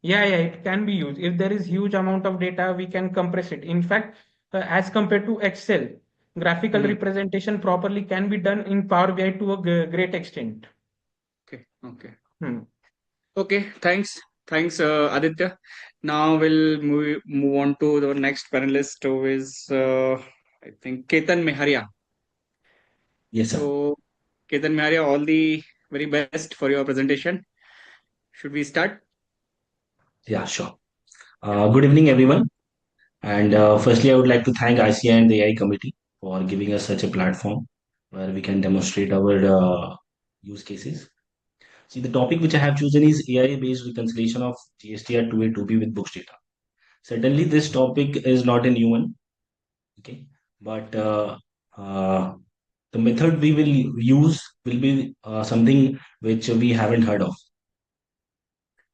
Yeah, it can be used. If there is huge amount of data, we can compress it. In fact, as compared to Excel, graphical representation properly can be done in Power BI to a great extent. Okay, okay. Okay, thanks, Aditya. Now we'll move on to the next panelist, who is I think Ketan Meharia. Yes, sir. So Ketan Meharia, all the very best for your presentation. Should we start? Yeah, sure. Good evening, everyone. And firstly, I would like to thank ICAI and the AI committee for giving us such a platform where we can demonstrate our use cases. See, the topic which I have chosen is AI-based reconciliation of GSTR 2A 2B with books data. Certainly, this topic is not a new one, okay? But the method we will use will be something which we haven't heard of.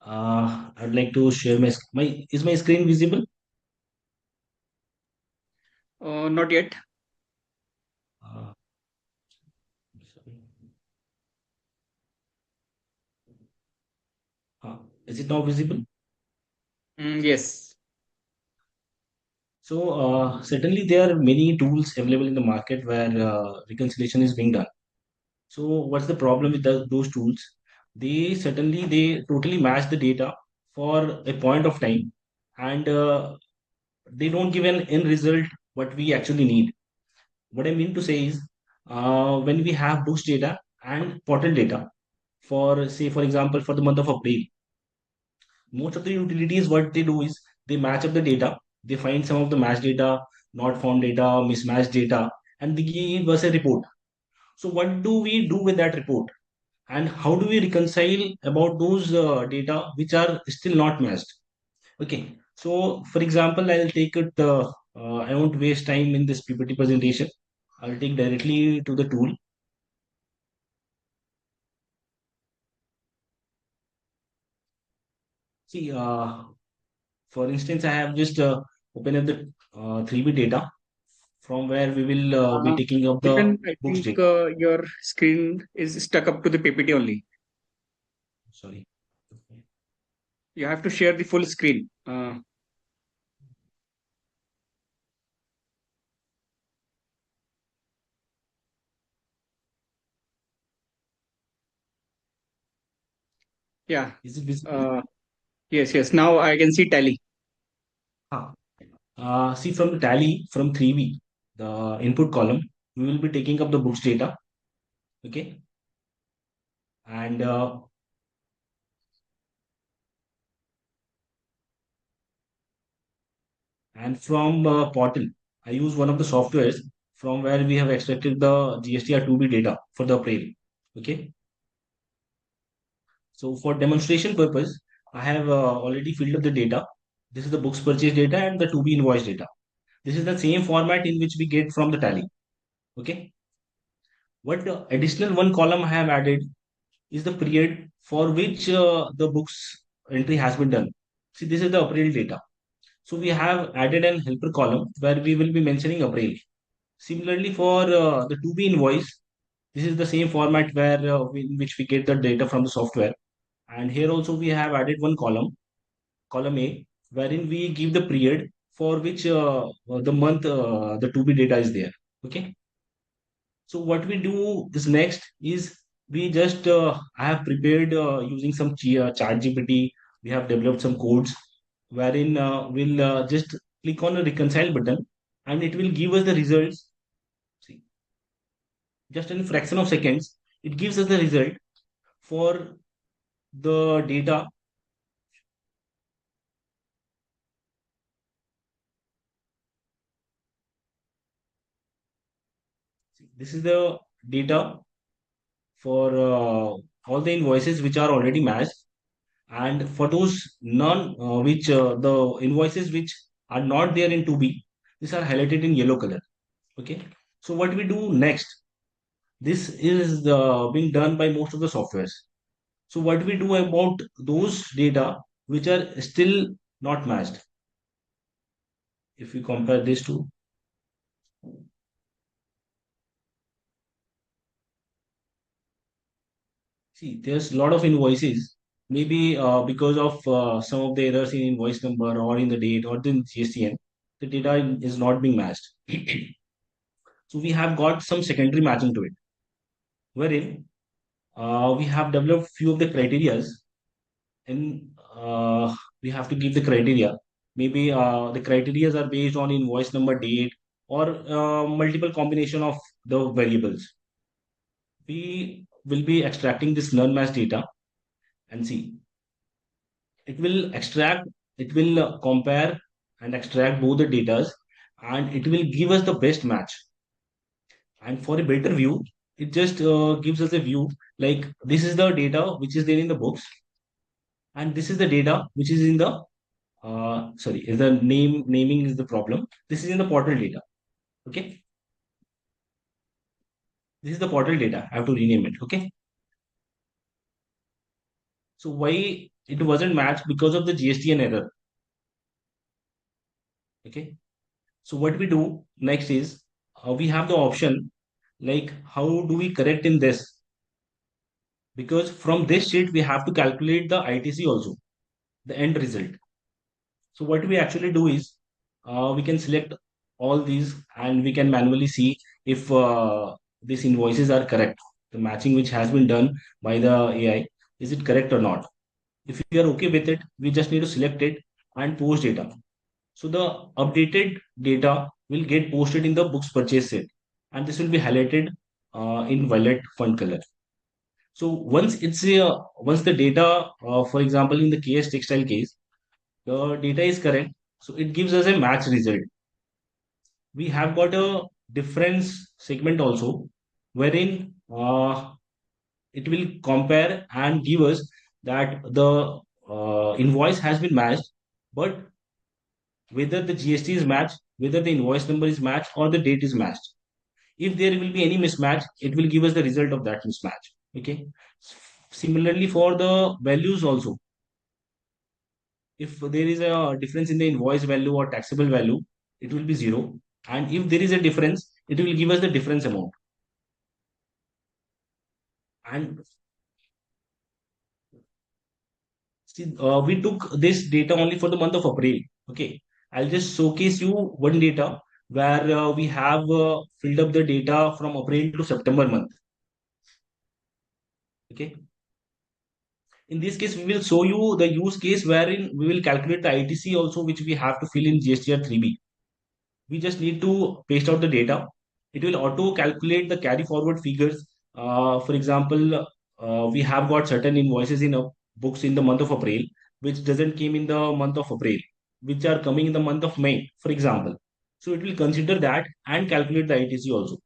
I'd like to share is my screen visible? Not yet. Is it now visible? Yes. So certainly there are many tools available in the market where reconciliation is being done. So what's the problem with those tools? They totally match the data for a point of time, and they don't give an end result what we actually need. What I mean to say is, when we have books data and portal data for, say, for example, for the month of April, most of the utilities, what they do is they match up the data, they find some of the match data, not found data, mismatched data, and they give us a report. So what do we do with that report? And how do we reconcile about those data which are still not matched? Okay, so for example, I'll take it, I won't waste time in this PPT presentation. I'll take directly to the tool. See, for instance, I have just opened up the 3B data from where we will be taking up the I books think data. your screen is stuck up to the PPT only. Sorry. You have to share the full screen. Yeah. Is it visible? Yes. Now I can see Tally. See, from the tally from 3B, the input column, we will be taking up the books data. Okay. And from portal, I use one of the softwares from where we have extracted the GSTR 2B data for the April. Okay. So for demonstration purpose, I have already filled up the data. This is the books purchase data and the 2B invoice data. This is the same format in which we get from the tally. Okay. What the additional one column I have added is the period for which the books entry has been done. See, this is the April data. So we have added an helper column where we will be mentioning April. Similarly, for the to be invoice, this is the same format where in which we get the data from the software. And here also we have added one column, column A, wherein we give the period for which the month the to be data is there. Okay. So what we do is next is we just I have prepared using some chat GPT. We have developed some codes wherein we'll just click on the reconcile button and it will give us the results. See, just in a fraction of seconds, it gives us the result for the data. This is the data for all the invoices which are already matched, and for those none which the invoices which are not there in 2B, these are highlighted in yellow color. Okay. So what we do next, this is being done by most of the softwares. So what we do about those data which are still not matched, if we compare these two. See, there's a lot of invoices. Maybe because of some of the errors in invoice number or in the date or the GSTN, the data is not being matched. So we have got some secondary matching to it, wherein we have developed few of the criterias, and we have to give the criteria. Maybe the criterias are based on invoice number, date, or multiple combination of the variables. We will be extracting this non-match data and see. It will extract, it will compare and extract both the datas, and it will give us the best match. And for a better view, it just gives us a view like this is the data which is there in the books, and this is the data which is in the sorry, is the naming is the problem. This is in the portal data. Okay, this is the portal data. I have to rename it. Okay, so why it wasn't matched? Because of the GSTN error. Okay, so what we do next is we have the option like how do we correct in this, because from this sheet we have to calculate the ITC also, the end result. So what we actually do is we can select all these and we can manually see if these invoices are correct, the matching which has been done by the AI, is it correct or not. If you are okay with it, we just need to select it and post data. So the updated data will get posted in the books purchase set, and this will be highlighted in violet font color. So once it's once the data, for example, in the KS textile case, the data is correct, so it gives us a match result. We have got a difference segment also, wherein it will compare and give us that the invoice has been matched, but whether the GST is matched, whether the invoice number is matched, or the date is matched. If there will be any mismatch, it will give us the result of that mismatch. Okay. Similarly, for the values also, if there is a difference in the invoice value or taxable value, it will be 0. And if there is a difference, it will give us the difference amount. And see, we took this data only for the month of April. Okay. I'll just showcase you one data where we have filled up the data from April to September month. Okay. In this case, we will show you the use case wherein we will calculate the ITC also, which we have to fill in GSTR 3B. We just need to paste out the data. It will auto calculate the carry forward figures. For example, we have got certain invoices in books in the month of April, which doesn't came in the month of April, which are coming in the month of May, for example. So it will consider that and calculate the ITC also.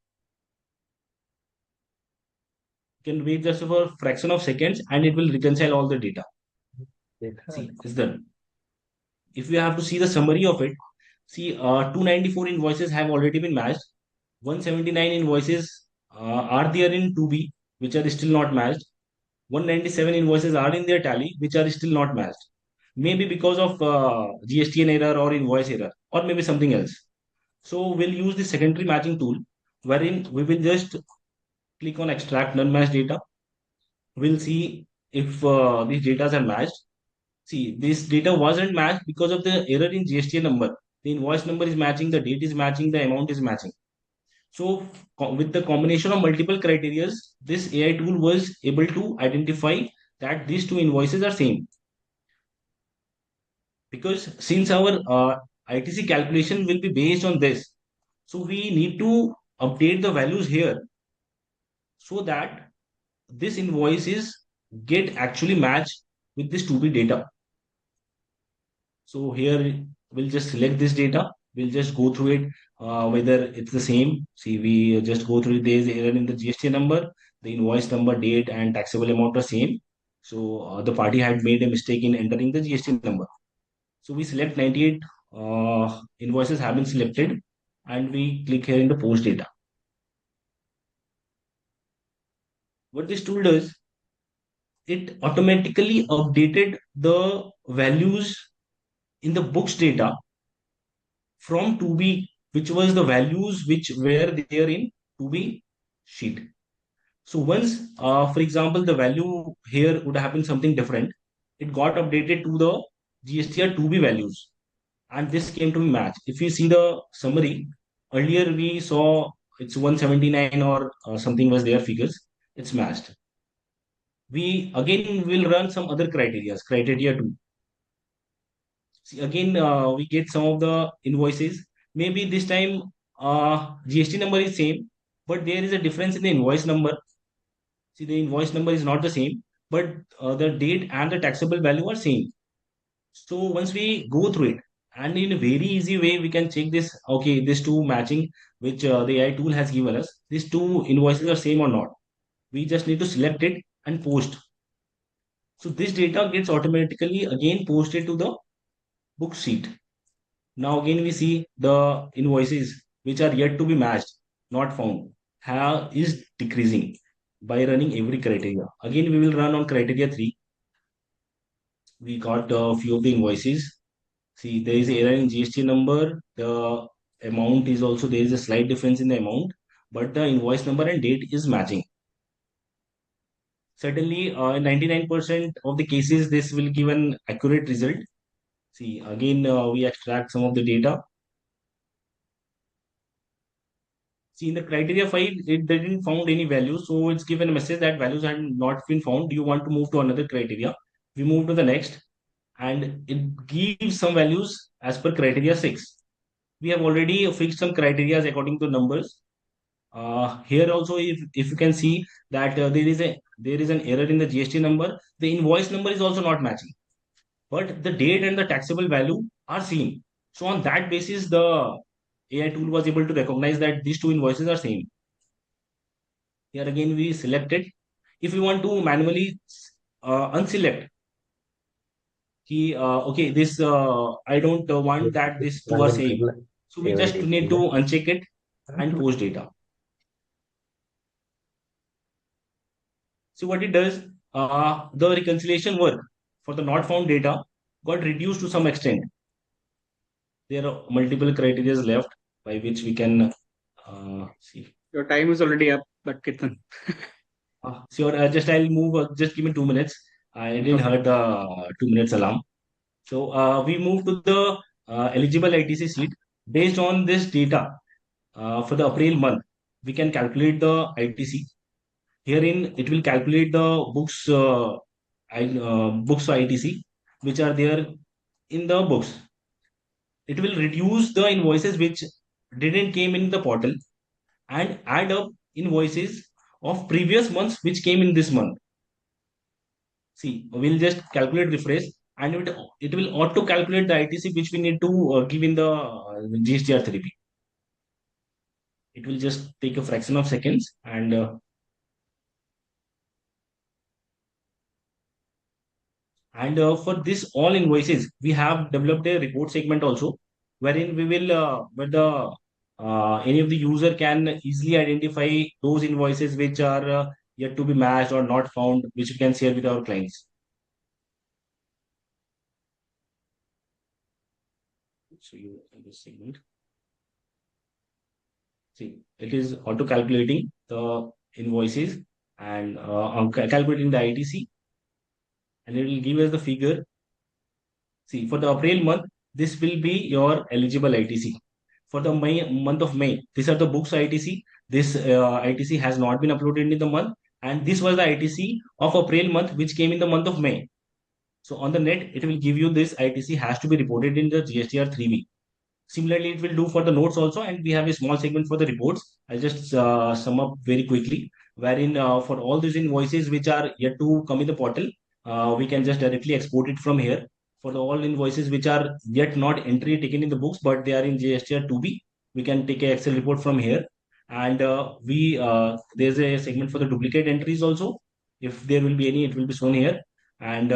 You can wait just for a fraction of seconds and it will reconcile all the data. See, it's done. If we have to see the summary of it, see 294 invoices have already been matched. 179 invoices are there in 2B, which are still not matched. 197 invoices are in their tally, which are still not matched. maybe because of GSTN error or invoice error, or maybe something else. So we'll use the secondary matching tool, wherein we will just click on extract non-matched data. We'll see if these data are matched. See, this data wasn't matched because of the error in GSTN number. The invoice number is matching, the date is matching, the amount is matching. So with the combination of multiple criteria, this AI tool was able to identify that these two invoices are same. Because since our ITC calculation will be based on this, so we need to update the values here so that this invoices get actually matched with this 2B data. So here we'll just select this data. We'll just go through it, whether it's the same. See, we just go through it. There's error in the GST number, the invoice number, date, and taxable amount are same. So the party had made a mistake in entering the GST number. So we select 98 invoices have been selected, and we click here in the post data. What this tool does, it automatically updated the values in the books data from 2B, which was the values which were there in 2B sheet. So once, for example, the value here would have been something different, it got updated to the GSTR 2B values, and this came to be matched. If you see the summary, earlier we saw it's 179 or something was their figures, it's matched. We again will run some other criteria 2. See, again, we get some of the invoices. Maybe this time GST number is same, but there is a difference in the invoice number. See, the invoice number is not the same, but the date and the taxable value are same. So once we go through it, and in a very easy way, we can check this. Okay, these two matching, which the AI tool has given us, these two invoices are same or not. We just need to select it and post. So this data gets automatically again posted to the book sheet. Now again we see the invoices which are yet to be matched, not found, is decreasing by running every criteria. Again we will run on criteria 3. We got a few of the invoices. See, there is error in GST number. The amount is also, there is a slight difference in the amount, but the invoice number and date is matching. Certainly, in 99% of the cases, this will give an accurate result. See, again, we extract some of the data. See, in the criteria file, it didn't found any value. So it's given a message that values had not been found. Do you want to move to another criteria? We move to the next, and it gives some values as per criteria 6. We have already fixed some criteria according to numbers. Here also, if you can see that there is an error in the GST number, the invoice number is also not matching, but the date and the taxable value are same. So on that basis, the AI tool was able to recognize that these two invoices are same. Here again, we select it. If we want to manually unselect, okay, this I don't want that this two are same. So we just need to uncheck it and post data. So what it does, the reconciliation work for the not found data got reduced to some extent. There are multiple criteria left by which we can see. Your time is already up, but Kirtan. Sure, I'll move, just give me 2 minutes. I didn't heard the 2 minutes alarm. So we move to the eligible ITC sheet. Based on this data for the April month, we can calculate the ITC. Herein, it will calculate the books books ITC, which are there in the books. It will reduce the invoices which didn't came in the portal and add up invoices of previous months which came in this month. See, we'll just calculate refresh, and it will auto calculate the ITC which we need to give in the GSTR 3P. It will just take a fraction of seconds, and for this all invoices, we have developed a report segment also, wherein we will, where the any of the user can easily identify those invoices which are yet to be matched or not found, which we can share with our clients. show you this segment. See, it is auto calculating the invoices and calculating the ITC, and it will give us the figure. See, for the April month, this will be your eligible ITC. For the month of May, these are the books ITC. This ITC has not been uploaded in the month, and this was the ITC of April month, which came in the month of May. So on the net, it will give you this ITC has to be reported in the GSTR 3B. Similarly, it will do for the notes also, and we have a small segment for the reports. I'll just sum up very quickly, wherein for all these invoices which are yet to come in the portal, we can just directly export it from here. For the all invoices which are yet not entry taken in the books, but they are in GSTR 2B, we can take a Excel report from here. And there's a segment for the duplicate entries also. If there will be any, it will be shown here. And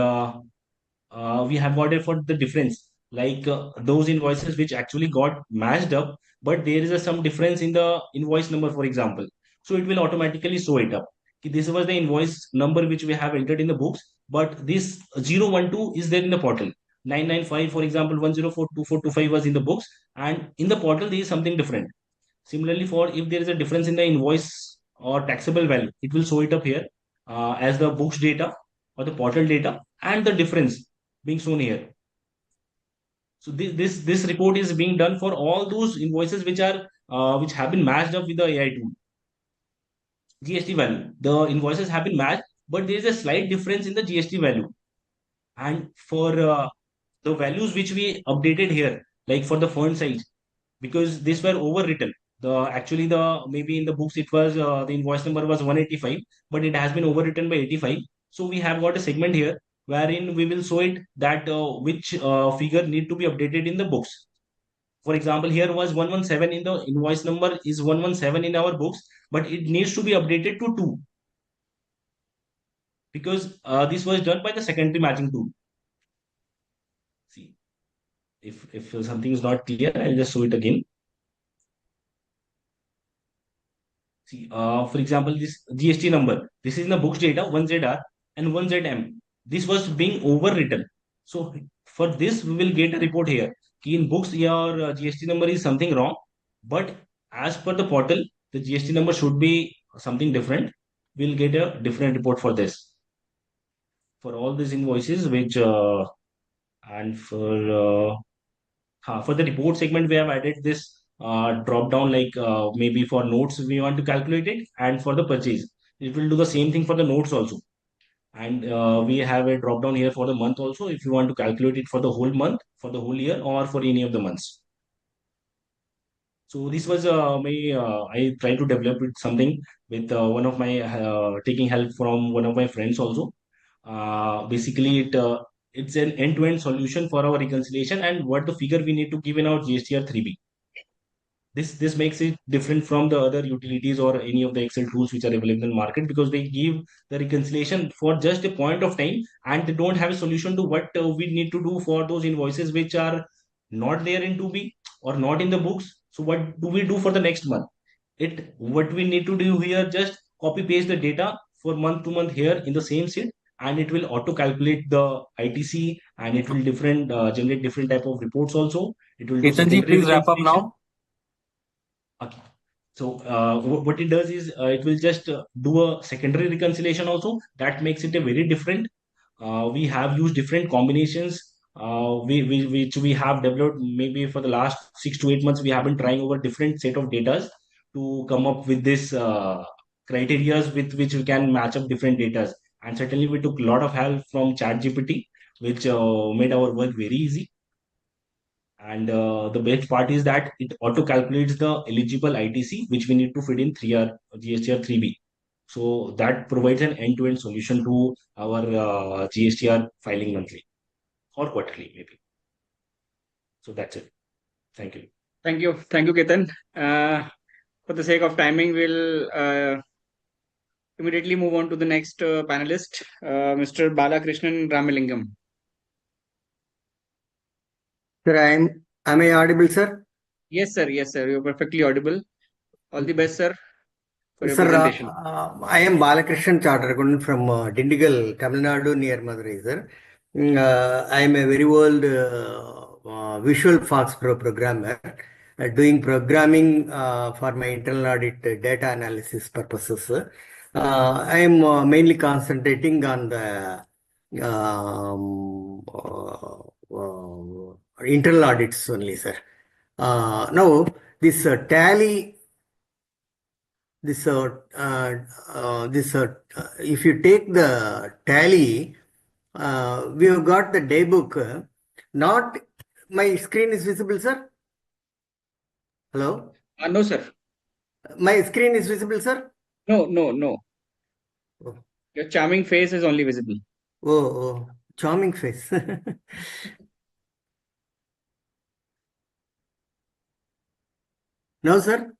we have got it for the difference, like those invoices which actually got matched up, but there is some difference in the invoice number, for example. So it will automatically show it up. This was the invoice number which we have entered in the books, but this 012 is there in the portal. 995, for example, 1042425 was in the books, and in the portal there is something different. Similarly, for if there is a difference in the invoice or taxable value, it will show it up here as the books data or the portal data, and the difference being shown here. So this report is being done for all those invoices which are which have been matched up with the AI tool. GST value, the invoices have been matched, but there is a slight difference in the GST value. And for the values which we updated here, like for the font size, because these were overwritten. Actually the maybe in the books it was the invoice number was 185, but it has been overwritten by 85. So we have got a segment here wherein we will show it that which figure need to be updated in the books. For example, here was 117 in the invoice number is 117 in our books, but it needs to be updated to 2 because this was done by the secondary matching tool. See, if something is not clear, I'll just show it again. See, for example, this GST number, this is in the books data 1ZR and 1ZM. This was being overwritten. So for this, we will get a report here. In books, your GST number is something wrong, but as per the portal, the GST number should be something different. We'll get a different report for this. For all these invoices, which and for the report segment, we have added this drop down, like maybe for notes we want to calculate it, and for the purchase it will do the same thing for the notes also. And we have a drop down here for the month also, if you want to calculate it for the whole month, for the whole year, or for any of the months. So this was I tried to develop it something with one of my taking help from one of my friends also. Basically it's an end-to-end solution for our reconciliation and what the figure we need to give in our GSTR 3B. This makes it different from the other utilities or any of the Excel tools which are available in the market, because they give the reconciliation for just a point of time and they don't have a solution to what we need to do for those invoices which are not there in 2B or not in the books. So what do we do for the next month? What we need to do here, just copy paste the data for month to month here in the same sheet, and it will auto calculate the ITC, and it will generate different type of reports also. It will do Ketan ji, secondary please wrap up reconciliation. now. Okay. So what it does is it will just do a secondary reconciliation also. That makes it a very different. We have used different combinations which we have developed maybe for the last 6 to 8 months. We have been trying over different set of data to come up with this criteria with which we can match up different data. And certainly we took a lot of help from CA-GPT, which made our work very easy. And the best part is that it auto calculates the eligible ITC, which we need to fit in 3R GSTR 3B. So that provides an end-to-end solution to our GSTR filing monthly or quarterly, maybe. So that's it. Thank you. Thank you, Ketan. For the sake of timing, we'll immediately move on to the next panelist, Mr. Balakrishnan Ramalingam. Sir, am I audible, sir? Yes, sir. You're perfectly audible. All the best, sir, for your Sir, presentation. I am Balakrishnan Chartered from Dindigal, Tamil Nadu, near Madurai, sir. I am a very old Visual Fox Pro programmer, doing programming for my internal audit data analysis purposes. I am mainly concentrating on the internal audits only, sir. Now, this tally, if you take the tally, we have got the day book. Not my screen is visible, sir. Hello. No, sir. My screen is visible, sir. No, no, no. Oh, Your charming face is only visible. oh, charming face. No, sir.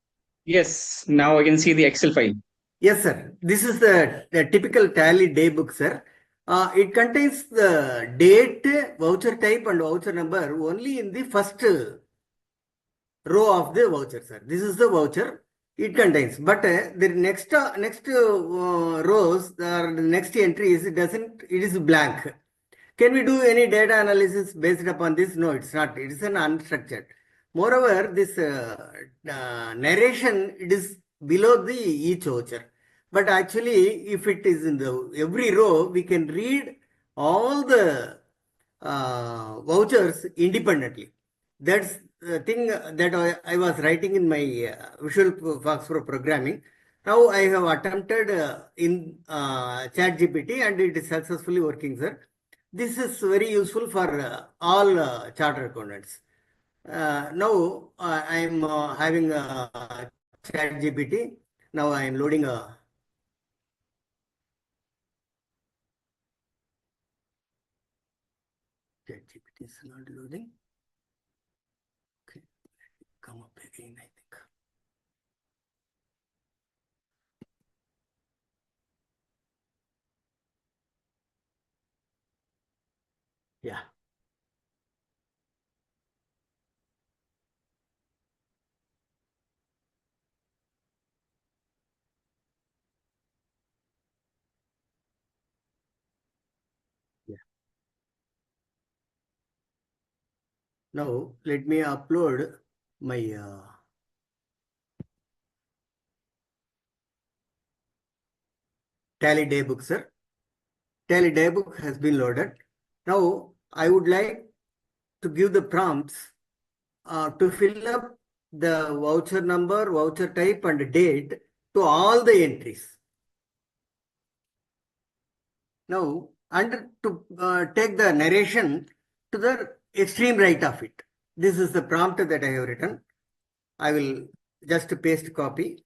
Yes, now I can see the Excel file. Yes, sir. This is the typical tally day book, sir. It contains the date, voucher type, and voucher number only in the first row of the voucher, sir. This is the voucher it contains, but the next rows or the next entries, it is blank. Can we do any data analysis based upon this? No, it's not. It is an unstructured. Moreover, this narration, it is below the each voucher. But actually, if it is in the every row, we can read all the vouchers independently. That's the thing that I was writing in my Visual Fox Pro programming. Now I have attempted in Chat-GPT and it is successfully working, sir. This is very useful for all chartered accountants. Now I am having Chat-GPT. Now I am loading a Chat-GPT is not loading. Okay, come up again, I think. Yeah. Yeah. Now let me upload my Tally Daybook, sir. Tally Daybook has been loaded. Now I would like to give the prompts to fill up the voucher number, voucher type, and date to all the entries. Now, and to take the narration to the extreme right of it. This is the prompt that I have written. I will just paste copy.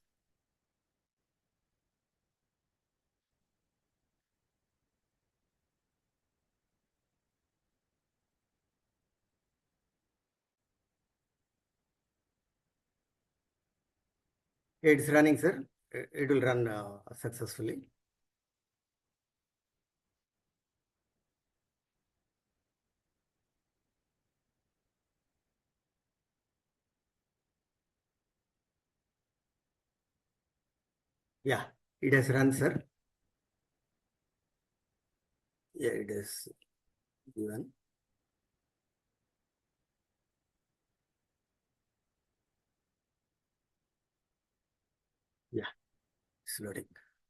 It's running, sir. It will run successfully. Yeah, it has run, sir. Yeah, it is given. Yeah, it's loading.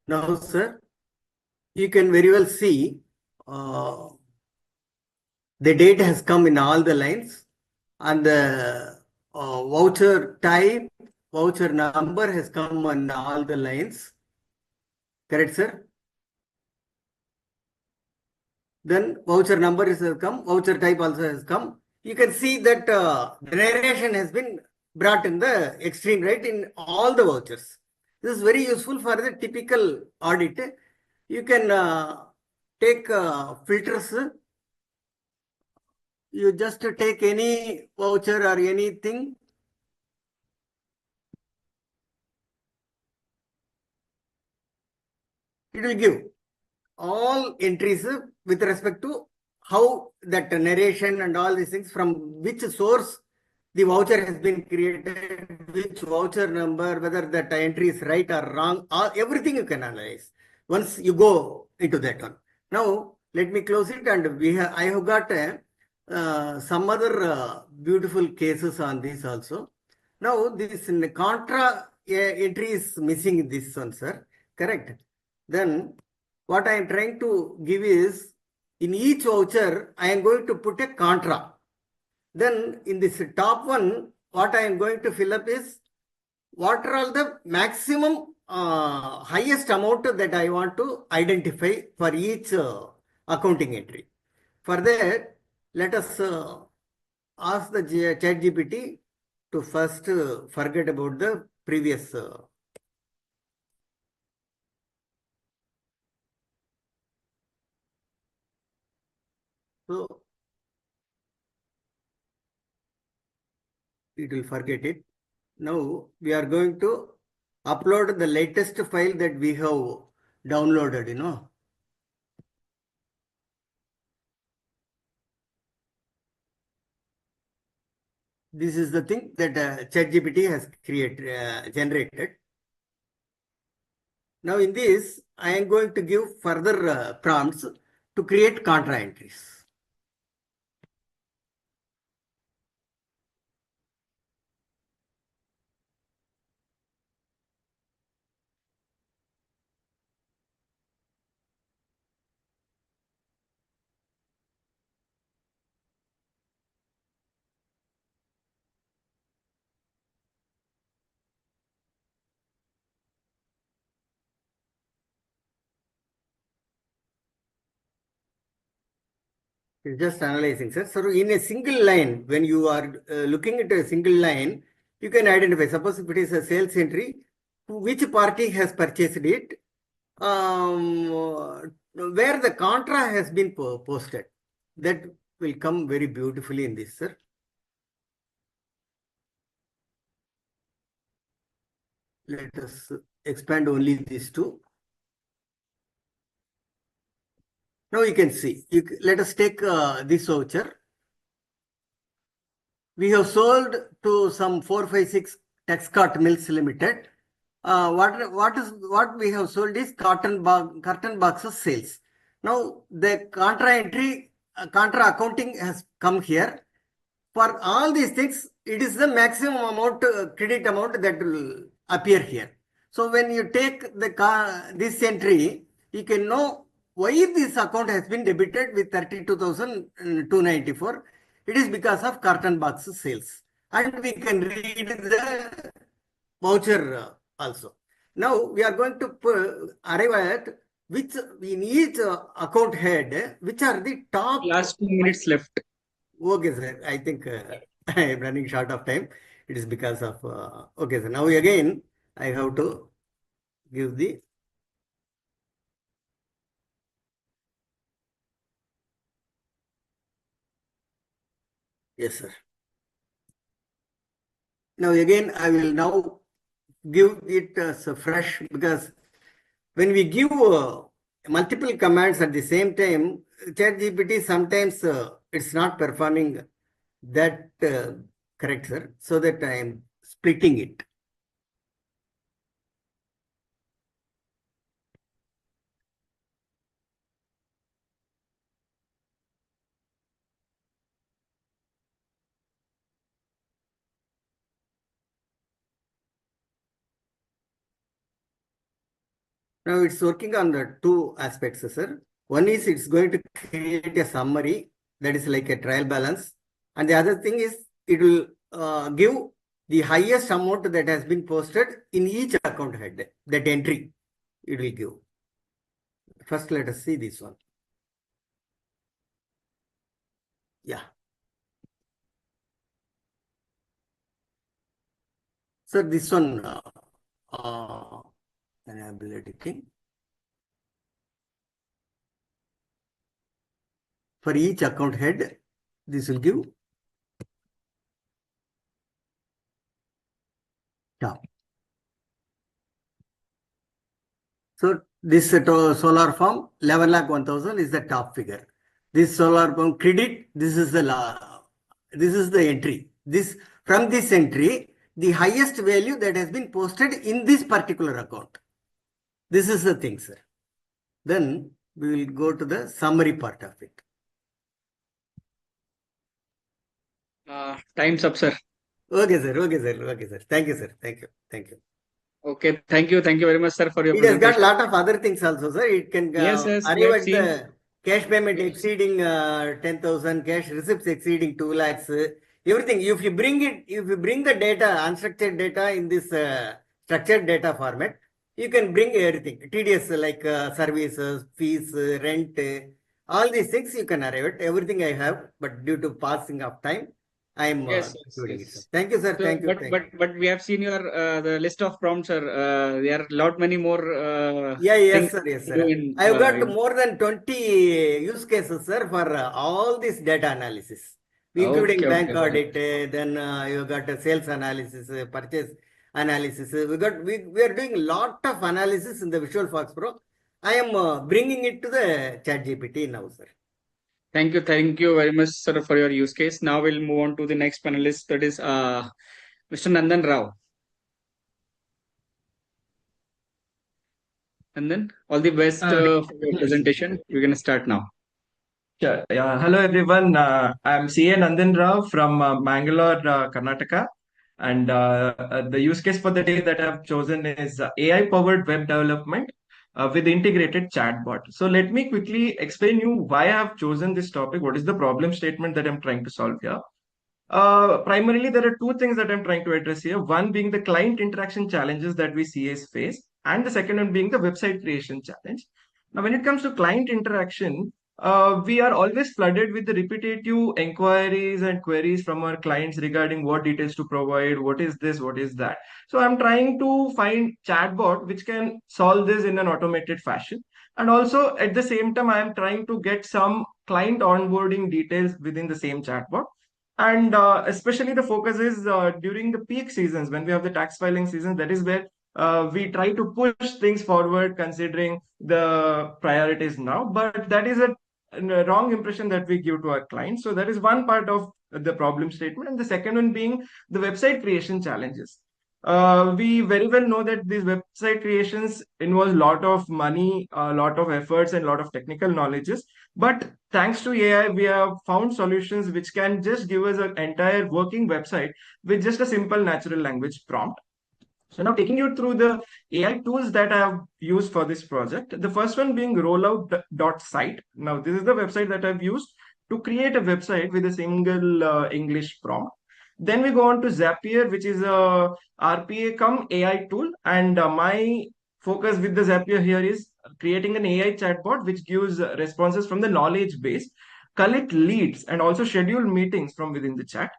Now, sir, you can very well see the date has come in all the lines and the voucher type, voucher number has come on all the lines. Correct, sir? Then voucher number has come, voucher type also has come. You can see that the narration has been brought in the extreme right in all the vouchers. This is very useful for the typical audit. You can take filters. You just take any voucher or anything. It will give all entries with respect to how that narration and all these things, from which source the voucher has been created, which voucher number, whether that entry is right or wrong, everything you can analyze once you go into that one. Now, let me close it and I have got some other beautiful cases on this also. Now, this in the contra entry is missing in this one, sir. Correct. Then, what I am trying to give is, in each voucher, I am going to put a contra. Then, in this top one, what I am going to fill up is, what are all the maximum highest amount that I want to identify for each accounting entry. For that, let us ask the ChatGPT to first forget about the previous. So it will forget it. Now we are going to upload the latest file that we have downloaded, This is the thing that ChatGPT has generated. Now in this, I am going to give further prompts to create contra entries. It's just analyzing, sir. So in a single line, when you are looking at a single line, you can identify, suppose if it is a sales entry, which party has purchased it, where the contra has been posted. That will come very beautifully in this, sir. Let us expand only these two. Now you can see, let us take this voucher. We have sold to some 456 Texcart Mills Limited. What we have sold is carton boxes sales. Now the contra entry, contra accounting has come here. For all these things, it is the maximum amount, credit amount that will appear here. So when you take this entry, you can know why this account has been debited with 32,294. It is because of carton box sales. And we can read the voucher also. Now we are going to arrive at which in each account head, which are the top. Last 2 minutes left. Okay, sir. I think I am running short of time. It is because of. Okay, sir. Now again, I have to give the. Yes, sir. Now again, I will now give it as a fresh, because when we give multiple commands at the same time, ChatGPT sometimes it's not performing that correct, sir. So that I am splitting it. Now it's working on the two aspects, sir. One is it's going to create a summary that is like a trial balance. And the other thing is it will give the highest amount that has been posted in each account head, that entry it will give. First, let us see this one. Yeah. So this one, enable editing. For each account head, this will give top. So this solar farm 11,01,000 is the top figure. This solar farm credit, this is the entry. This from this entry, the highest value that has been posted in this particular account. This is the thing, sir. Then we will go to the summary part of it. Time's up, sir. Okay, sir. Okay, sir. Okay, sir. Thank you, sir. Thank you. Thank you. Okay, thank you. Thank you very much, sir, for your It has got a presentation. lot of other things also, sir. It can Yes, we arrive have at seen. the cash payment exceeding 10,000, cash receipts exceeding 2 lakhs, everything. If you bring the data, unstructured data in this structured data format, you can bring everything. TDS like services, fees, rent, all these things you can arrive at. Everything I have, but due to passing of time, I am Yes, doing it, sir. yes. Thank you, sir. So, Thank you. but we have seen your the list of prompts, sir. There are lot many more Yes, things sir. Yes, to do sir. in. I've got more than 20 use cases, sir, for all this data analysis, including Okay, bank okay, okay. audit. Then you got sales analysis, purchase analysis. We are doing a lot of analysis in the Visual Fox Pro. I am bringing it to the ChatGPT now, sir. Thank you very much, sir, for your use case. Now we'll move on to the next panelist, that is Mr. Nandan Rao. And then all the best for your presentation. We're gonna start now. Sure. Hello, everyone. I'm CA Nandan Rao from Mangalore, Karnataka. And the use case for the day that I've chosen is AI-powered web development with integrated chatbot. So let me quickly explain you why I have chosen this topic. What is the problem statement that I'm trying to solve here? Primarily, there are two things that I'm trying to address here. One being the client interaction challenges that we CAs face, and the second one being the website creation challenge. Now, when it comes to client interaction, we are always flooded with the repetitive inquiries and queries from our clients regarding what details to provide, what is this, what is that. So I'm trying to find chatbot which can solve this in an automated fashion. And also at the same time, I am trying to get some client onboarding details within the same chatbot. And especially the focus is during the peak seasons when we have the tax filing season. That is where we try to push things forward considering the priorities now. But that is a wrong impression that we give to our clients. So that is one part of the problem statement. And the second one being the website creation challenges. We very well know that these website creations involve a lot of money, a lot of efforts, and a lot of technical knowledges. But thanks to AI, we have found solutions which can just give us an entire working website with just a simple natural language prompt. So now taking you through the AI tools that I have used for this project. The first one being rollout.site. Now this is the website that I've used to create a website with a single English prompt. Then we go on to Zapier, which is a RPA cum AI tool. And my focus with the Zapier here is creating an AI chatbot which gives responses from the knowledge base, collect leads, and also schedule meetings from within the chat.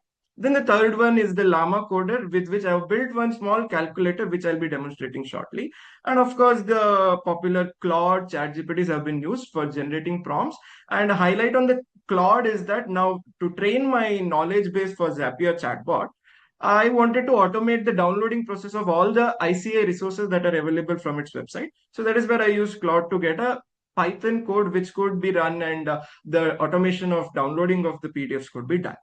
Then the third one is the Llama Coder, with which I've built one small calculator, which I'll be demonstrating shortly. And of course, the popular Claude ChatGPTs have been used for generating prompts. And a highlight on the Claude is that now to train my knowledge base for Zapier chatbot, I wanted to automate the downloading process of all the ICAI resources that are available from its website. So that is where I used Claude to get a Python code which could be run, and the automation of downloading of the PDFs could be done.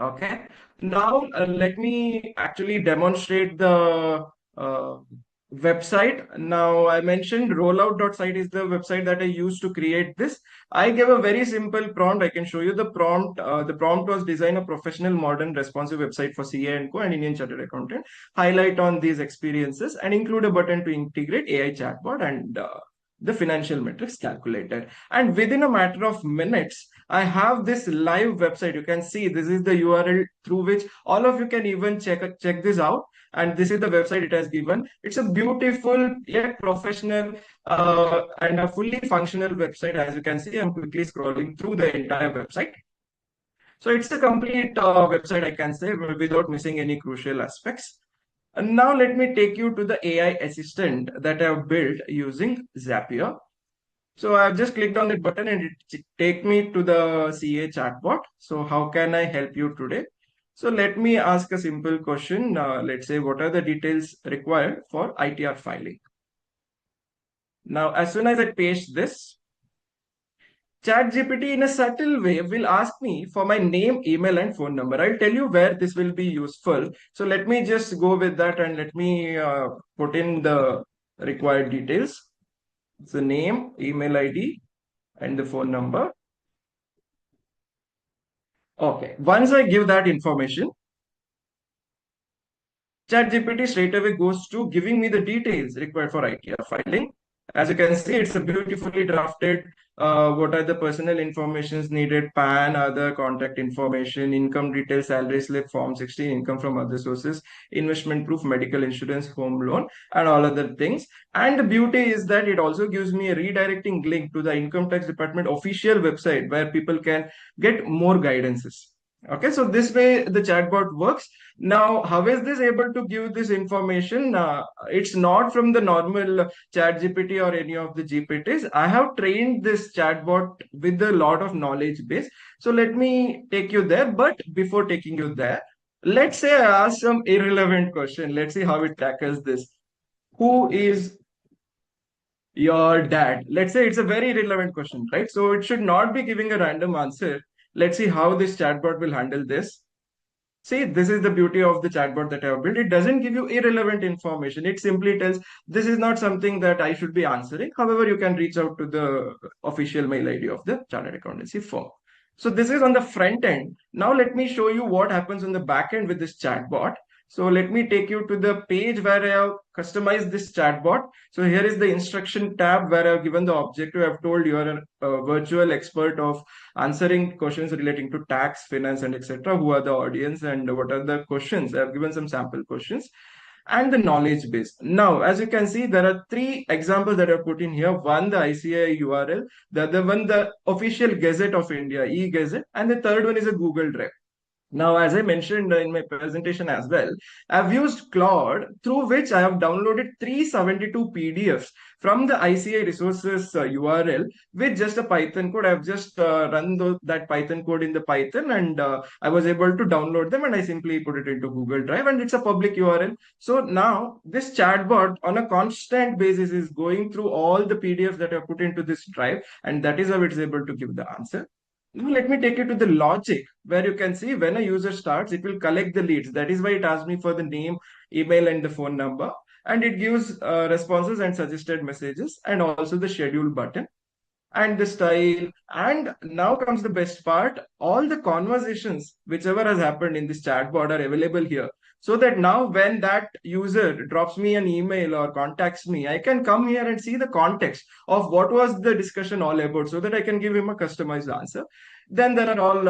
Okay, now let me actually demonstrate the website. Now I mentioned rollout.site is the website that I used to create this. I gave a very simple prompt. I can show you the prompt. The prompt was design a professional, modern, responsive website for CA and Co and Indian Chartered Accountant. Highlight on these experiences and include a button to integrate AI chatbot and the financial metrics calculator. And within a matter of minutes, I have this live website. You can see this is the URL through which all of you can even check this out. And this is the website it has given. It's a beautiful yet professional and a fully functional website. As you can see, I'm quickly scrolling through the entire website. So it's a complete website, I can say, without missing any crucial aspects. And now let me take you to the AI assistant that I've built using Zapier. So I've just clicked on that button and it take me to the CA chatbot. So how can I help you today? So let me ask a simple question. Let's say, what are the details required for ITR filing? Now, as soon as I paste this, ChatGPT in a subtle way will ask me for my name, email, and phone number. I'll tell you where this will be useful. So let me just go with that and let me put in the required details. It's the name, email ID, and the phone number. Okay, once I give that information, ChatGPT straight away goes to giving me the details required for ITR filing. As you can see, it's a beautifully drafted. What are the personal informations needed? PAN, other contact information, income details, salary slip, Form 16, income from other sources, investment proof, medical insurance, home loan, and all other things. And the beauty is that it also gives me a redirecting link to the Income Tax Department official website where people can get more guidances. Okay, so this way the chatbot works. Now, how is this able to give this information? It's not from the normal chat GPT or any of the GPTs. I have trained this chatbot with a lot of knowledge base. So let me take you there. But before taking you there, let's say I ask some irrelevant question. Let's see how it tackles this. Who is your dad? Let's say it's a very relevant question, right? So it should not be giving a random answer. Let's see how this chatbot will handle this. See, this is the beauty of the chatbot that I have built. It doesn't give you irrelevant information. It simply tells this is not something that I should be answering. However, you can reach out to the official mail ID of the chartered accountancy firm. So this is on the front end. Now let me show you what happens on the back end with this chatbot. So let me take you to the page where I have customized this chatbot. So here is the instruction tab where I have given the objective. I have told you are a virtual expert of answering questions relating to tax, finance, and etc. Who are the audience and what are the questions? I have given some sample questions and the knowledge base. Now, as you can see, there are three examples that I put in here. One, the ICAI URL, the other one, the official Gazette of India, e-Gazette, and the third one is a Google Drive. Now, as I mentioned in my presentation as well, I've used Claude through which I have downloaded 372 PDFs from the ICA resources URL with just a Python code. I've just run that Python code in the Python and I was able to download them and I simply put it into Google Drive and it's a public URL. So now this chatbot on a constant basis is going through all the PDFs that I put into this drive and that is how it's able to give the answer. Now let me take you to the logic where you can see when a user starts, it will collect the leads. That is why it asks me for the name, email, and the phone number. And it gives responses and suggested messages and also the schedule button and the style. And now comes the best part. All the conversations, whichever has happened in this chatbot are available here. So that now when that user drops me an email or contacts me, I can come here and see the context of what was the discussion all about so that I can give him a customized answer. Then there are all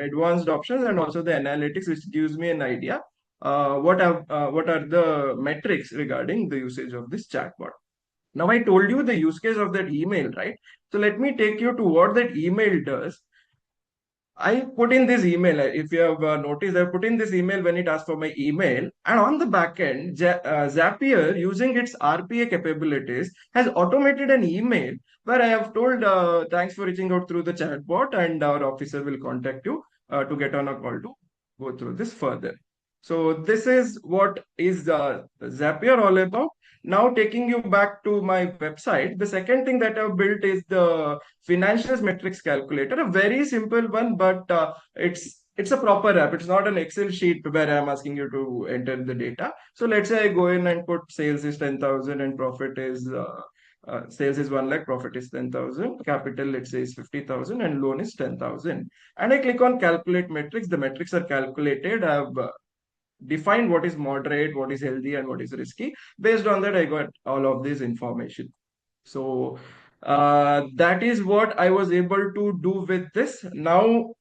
advanced options and also the analytics, which gives me an idea what are the metrics regarding the usage of this chatbot. Now, I told you the use case of that email, right? So let me take you to what that email does. I put in this email. If you have noticed, I put in this email when it asked for my email. And on the back end, Zapier, using its RPA capabilities, has automated an email where I have told, thanks for reaching out through the chatbot, and our officer will contact you to get on a call to go through this further. So this is what is Zapier all about. Now taking you back to my website, the second thing that I've built is the financials metrics calculator, a very simple one, but it's a proper app. It's not an Excel sheet where I'm asking you to enter the data. So let's say I go in and put sales is 10,000 and profit is sales is 1 lakh, profit is 10,000, capital let's say is 50,000 and loan is 10,000. And I click on calculate metrics. The metrics are calculated. I've define what is moderate, what is healthy, and what is risky. Based on that, I got all of this information. So that is what I was able to do with this. Now,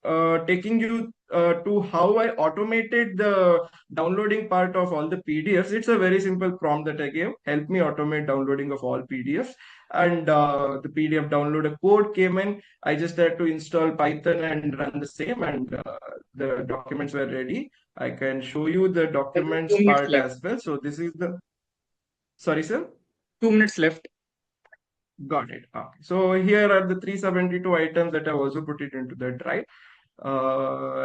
taking you to how I automated the downloading part of all the PDFs. It's a very simple prompt that I gave. Help me automate downloading of all PDFs. And the PDF downloader code came in. I just had to install Python and run the same, and the documents were ready. I can show you the documents 2 minutes part left. as well. So this is the, sorry, sir. 2 minutes left. Got it. Okay. So here are the 372 items that I also put it into the drive.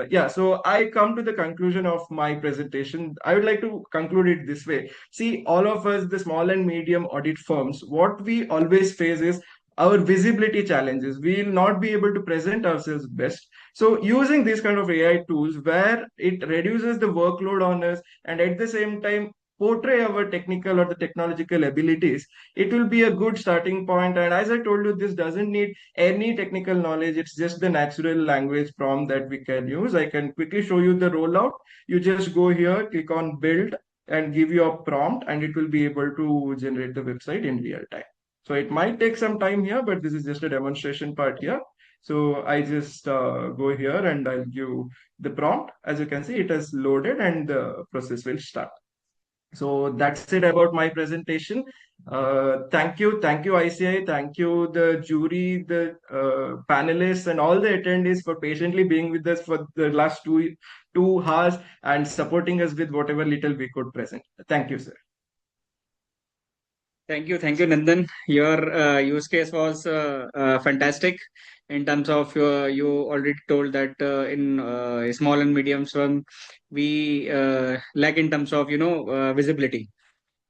Yeah, so I come to the conclusion of my presentation. I would like to conclude it this way. See, all of us, the small and medium audit firms, what we always face is our visibility challenges. We will not be able to present ourselves best. So using these kind of AI tools where it reduces the workload on us and at the same time portray our technical or the technological abilities, it will be a good starting point. And as I told you, this doesn't need any technical knowledge. It's just the natural language prompt that we can use. I can quickly show you the rollout. You just go here, click on build and give your prompt, and it will be able to generate the website in real time. So it might take some time here, but this is just a demonstration part here. So I just go here and I'll give the prompt. As you can see, it has loaded and the process will start. So that's it about my presentation. Thank you, ICAI, thank you the jury, the panelists, and all the attendees for patiently being with us for the last two hours and supporting us with whatever little we could present. Thank you, sir. Thank you, Nandan. Your use case was fantastic. In terms of you already told that in small and medium firm, we lack in terms of visibility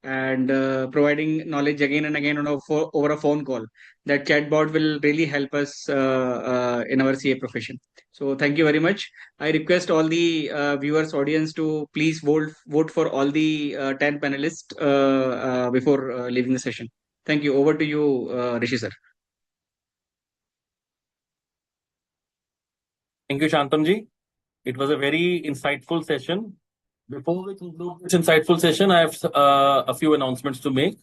and providing knowledge again and again over a phone call. That chatbot will really help us in our CA profession. So thank you very much. I request all the viewers, audience to please vote for all the 10 panelists before leaving the session. Thank you. Over to you, Rishi sir. Thank you, Shantamji. It was a very insightful session. Before we conclude this insightful session, I have a few announcements to make.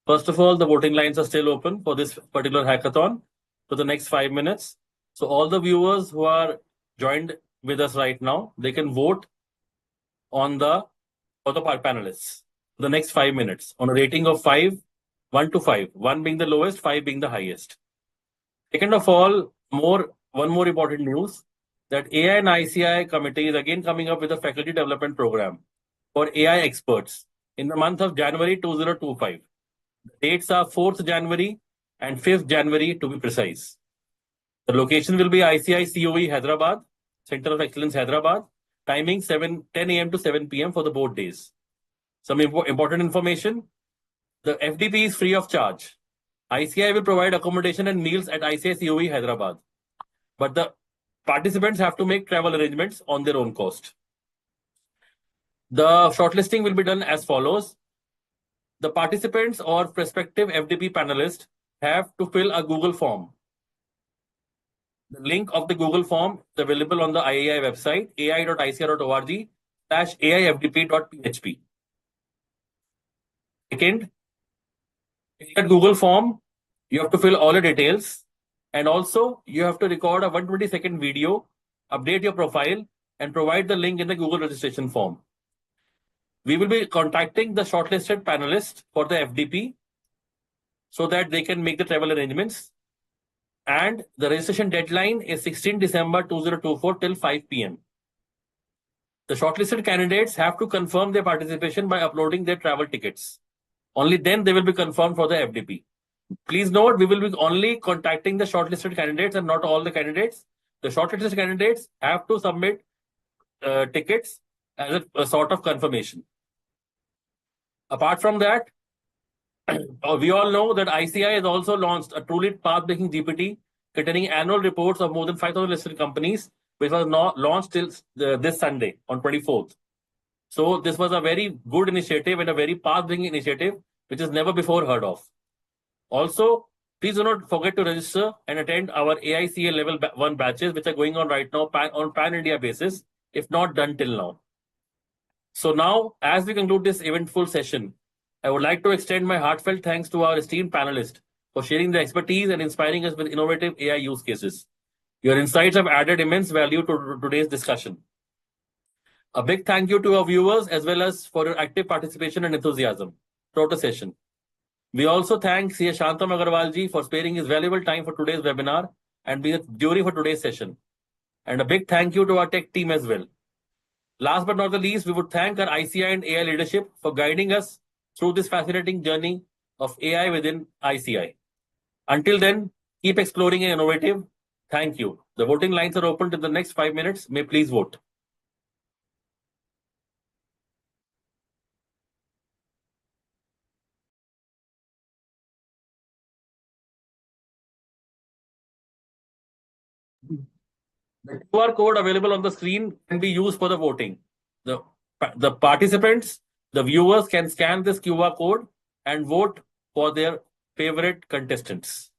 First of all, the voting lines are still open for this particular hackathon for the next 5 minutes. So all the viewers who are joined with us right now, they can vote for the panelists for the next 5 minutes on a rating of 1 to 5, 1 being the lowest, 5 being the highest. Second of all, one more important news, that AI and ICAI committee is again coming up with a faculty development program for AI experts in the month of January 2025. The dates are 4th January and 5th January to be precise. The location will be ICAI COE Hyderabad, Center of Excellence Hyderabad, timing 10 a.m. to 7 p.m. for the both days. Some important information, the FDP is free of charge. ICAI will provide accommodation and meals at ICAI COE Hyderabad, but the participants have to make travel arrangements on their own cost. The shortlisting will be done as follows. The participants or prospective FDP panelists have to fill a Google form. The link of the Google form is available on the IAI website, ai.icai.org/aifdp.php. Second, in that Google form, you have to fill all the details, and also you have to record a 120-second video, update your profile, and provide the link in the Google registration form. We will be contacting the shortlisted panelists for the FDP so that they can make the travel arrangements. And the registration deadline is 16 December 2024 till 5 p.m. The shortlisted candidates have to confirm their participation by uploading their travel tickets. Only then they will be confirmed for the FDP. Please note, we will be only contacting the shortlisted candidates and not all the candidates. The shortlisted candidates have to submit tickets as a sort of confirmation. Apart from that, we all know that ICAI has also launched a truly path-breaking GPT containing annual reports of more than 5,000 listed companies, which was launched till this Sunday on 24th. So this was a very good initiative and a very path-breaking initiative, which is never before heard of. Also, please do not forget to register and attend our AICA Level 1 batches, which are going on right now on pan-India basis, if not done till now. So now, as we conclude this eventful session, I would like to extend my heartfelt thanks to our esteemed panelists for sharing their expertise and inspiring us with innovative AI use cases. Your insights have added immense value to today's discussion. A big thank you to our viewers as well as for your active participation and enthusiasm throughout the session. We also thank CA Shantam Agarwalji for sparing his valuable time for today's webinar and being a jury for today's session. And a big thank you to our tech team as well. Last but not the least, we would thank our ICAI and AI leadership for guiding us through this fascinating journey of AI within ICAI. Until then, keep exploring and innovative. Thank you. The voting lines are open till the next 5 minutes. May please vote. The QR code available on the screen can be used for the voting. The participants The viewers can scan this QR code and vote for their favorite contestants.